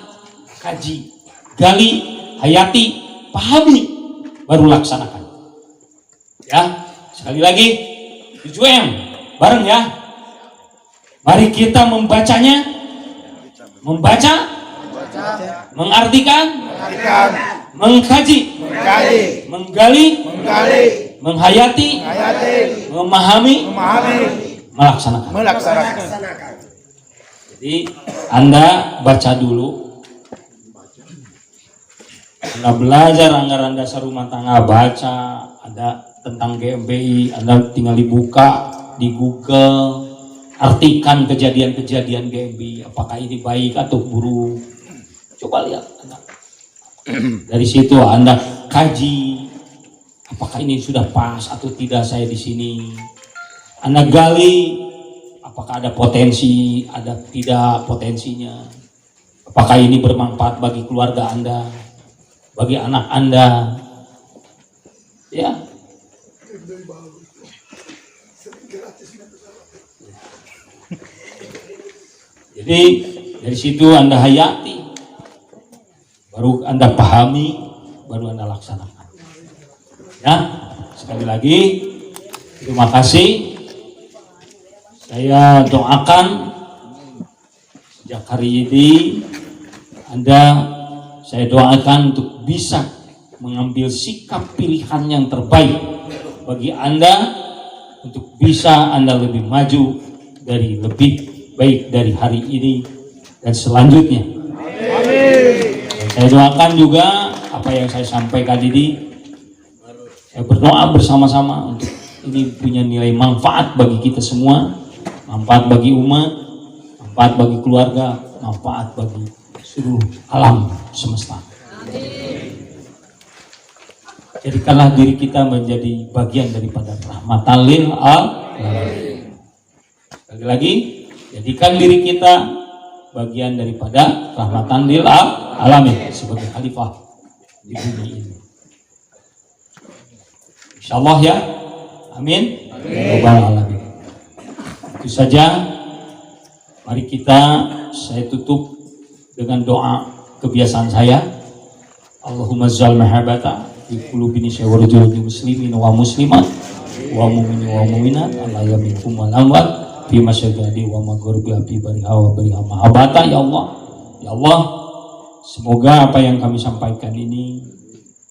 kaji, gali, hayati, pahami, baru laksanakan. Ya, sekali lagi, 7M, bareng ya. Mari kita membacanya, membaca, mengartikan, mengkaji, menggali, menghayati, memahami, melaksanakan. Jadi Anda baca dulu, Anda belajar anggaran dasar rumah tangga, baca, ada tentang GMBI, Anda tinggal dibuka di Google, artikan kejadian-kejadian GMBI, apakah ini baik atau buruk. Coba lihat Anda. Dari situ Anda kaji, apakah ini sudah pas atau tidak saya di sini. Anda gali, apakah ada potensi, ada tidak potensinya. Apakah ini bermanfaat bagi keluarga Anda, bagi anak Anda. Ya. Jadi dari situ Anda hayati, baru Anda pahami, baru Anda laksanakan. Ya, sekali lagi terima kasih. Saya doakan sejak hari ini saya doakan untuk bisa mengambil sikap pilihan yang terbaik bagi Anda, untuk bisa Anda lebih maju dari lebih baik dari hari ini dan selanjutnya. Saya doakan juga apa yang saya sampaikan ini, saya berdoa bersama-sama untuk ini punya nilai manfaat bagi kita semua, manfaat bagi umat, manfaat bagi keluarga, manfaat bagi seluruh alam semesta. Jadikanlah diri kita menjadi bagian daripada rahmatan lil alamin. Lagi-lagi, jadikan diri kita bagian daripada rahmatan lil alamin sebagai khalifah di bumi ini. Insyaallah ya. Amin. Rabbal alamin. Itu saja. Mari saya tutup dengan doa kebiasaan saya. Allahumma zal mahabbata fi qulubina syawrujul muslimin wa muslimat wa mu'minin wa mu'minat ala yaminkum wal amwat fi masyagadi wa maghribi fi bariha wa bariha mahabbata ya Allah. Ya Allah, semoga apa yang kami sampaikan ini,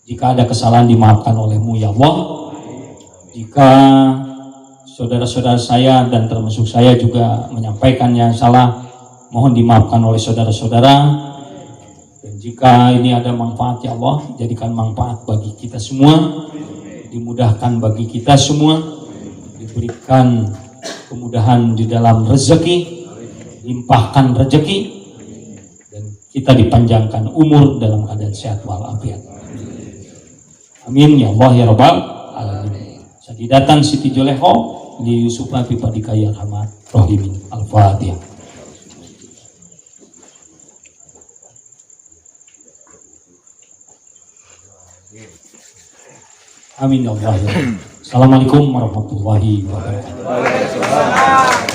jika ada kesalahan dimaafkan oleh-Mu ya Allah. Jika saudara-saudara saya dan termasuk saya juga menyampaikan yang salah, mohon dimaafkan oleh saudara-saudara. Dan jika ini ada manfaat ya Allah, jadikan manfaat bagi kita semua, dimudahkan bagi kita semua, diberikan kemudahan di dalam rezeki, limpahkan rezeki, dan kita dipanjangkan umur dalam keadaan sehat walafiat. Amin ya Allah ya Rabbal alamin. Sadidatan Siti Joleho li Yusuf Nabi Padikaya Rahmat Rohimin Al-Fatihah. Amin ya Allah. Assalamualaikum warahmatullahi wabarakatuh.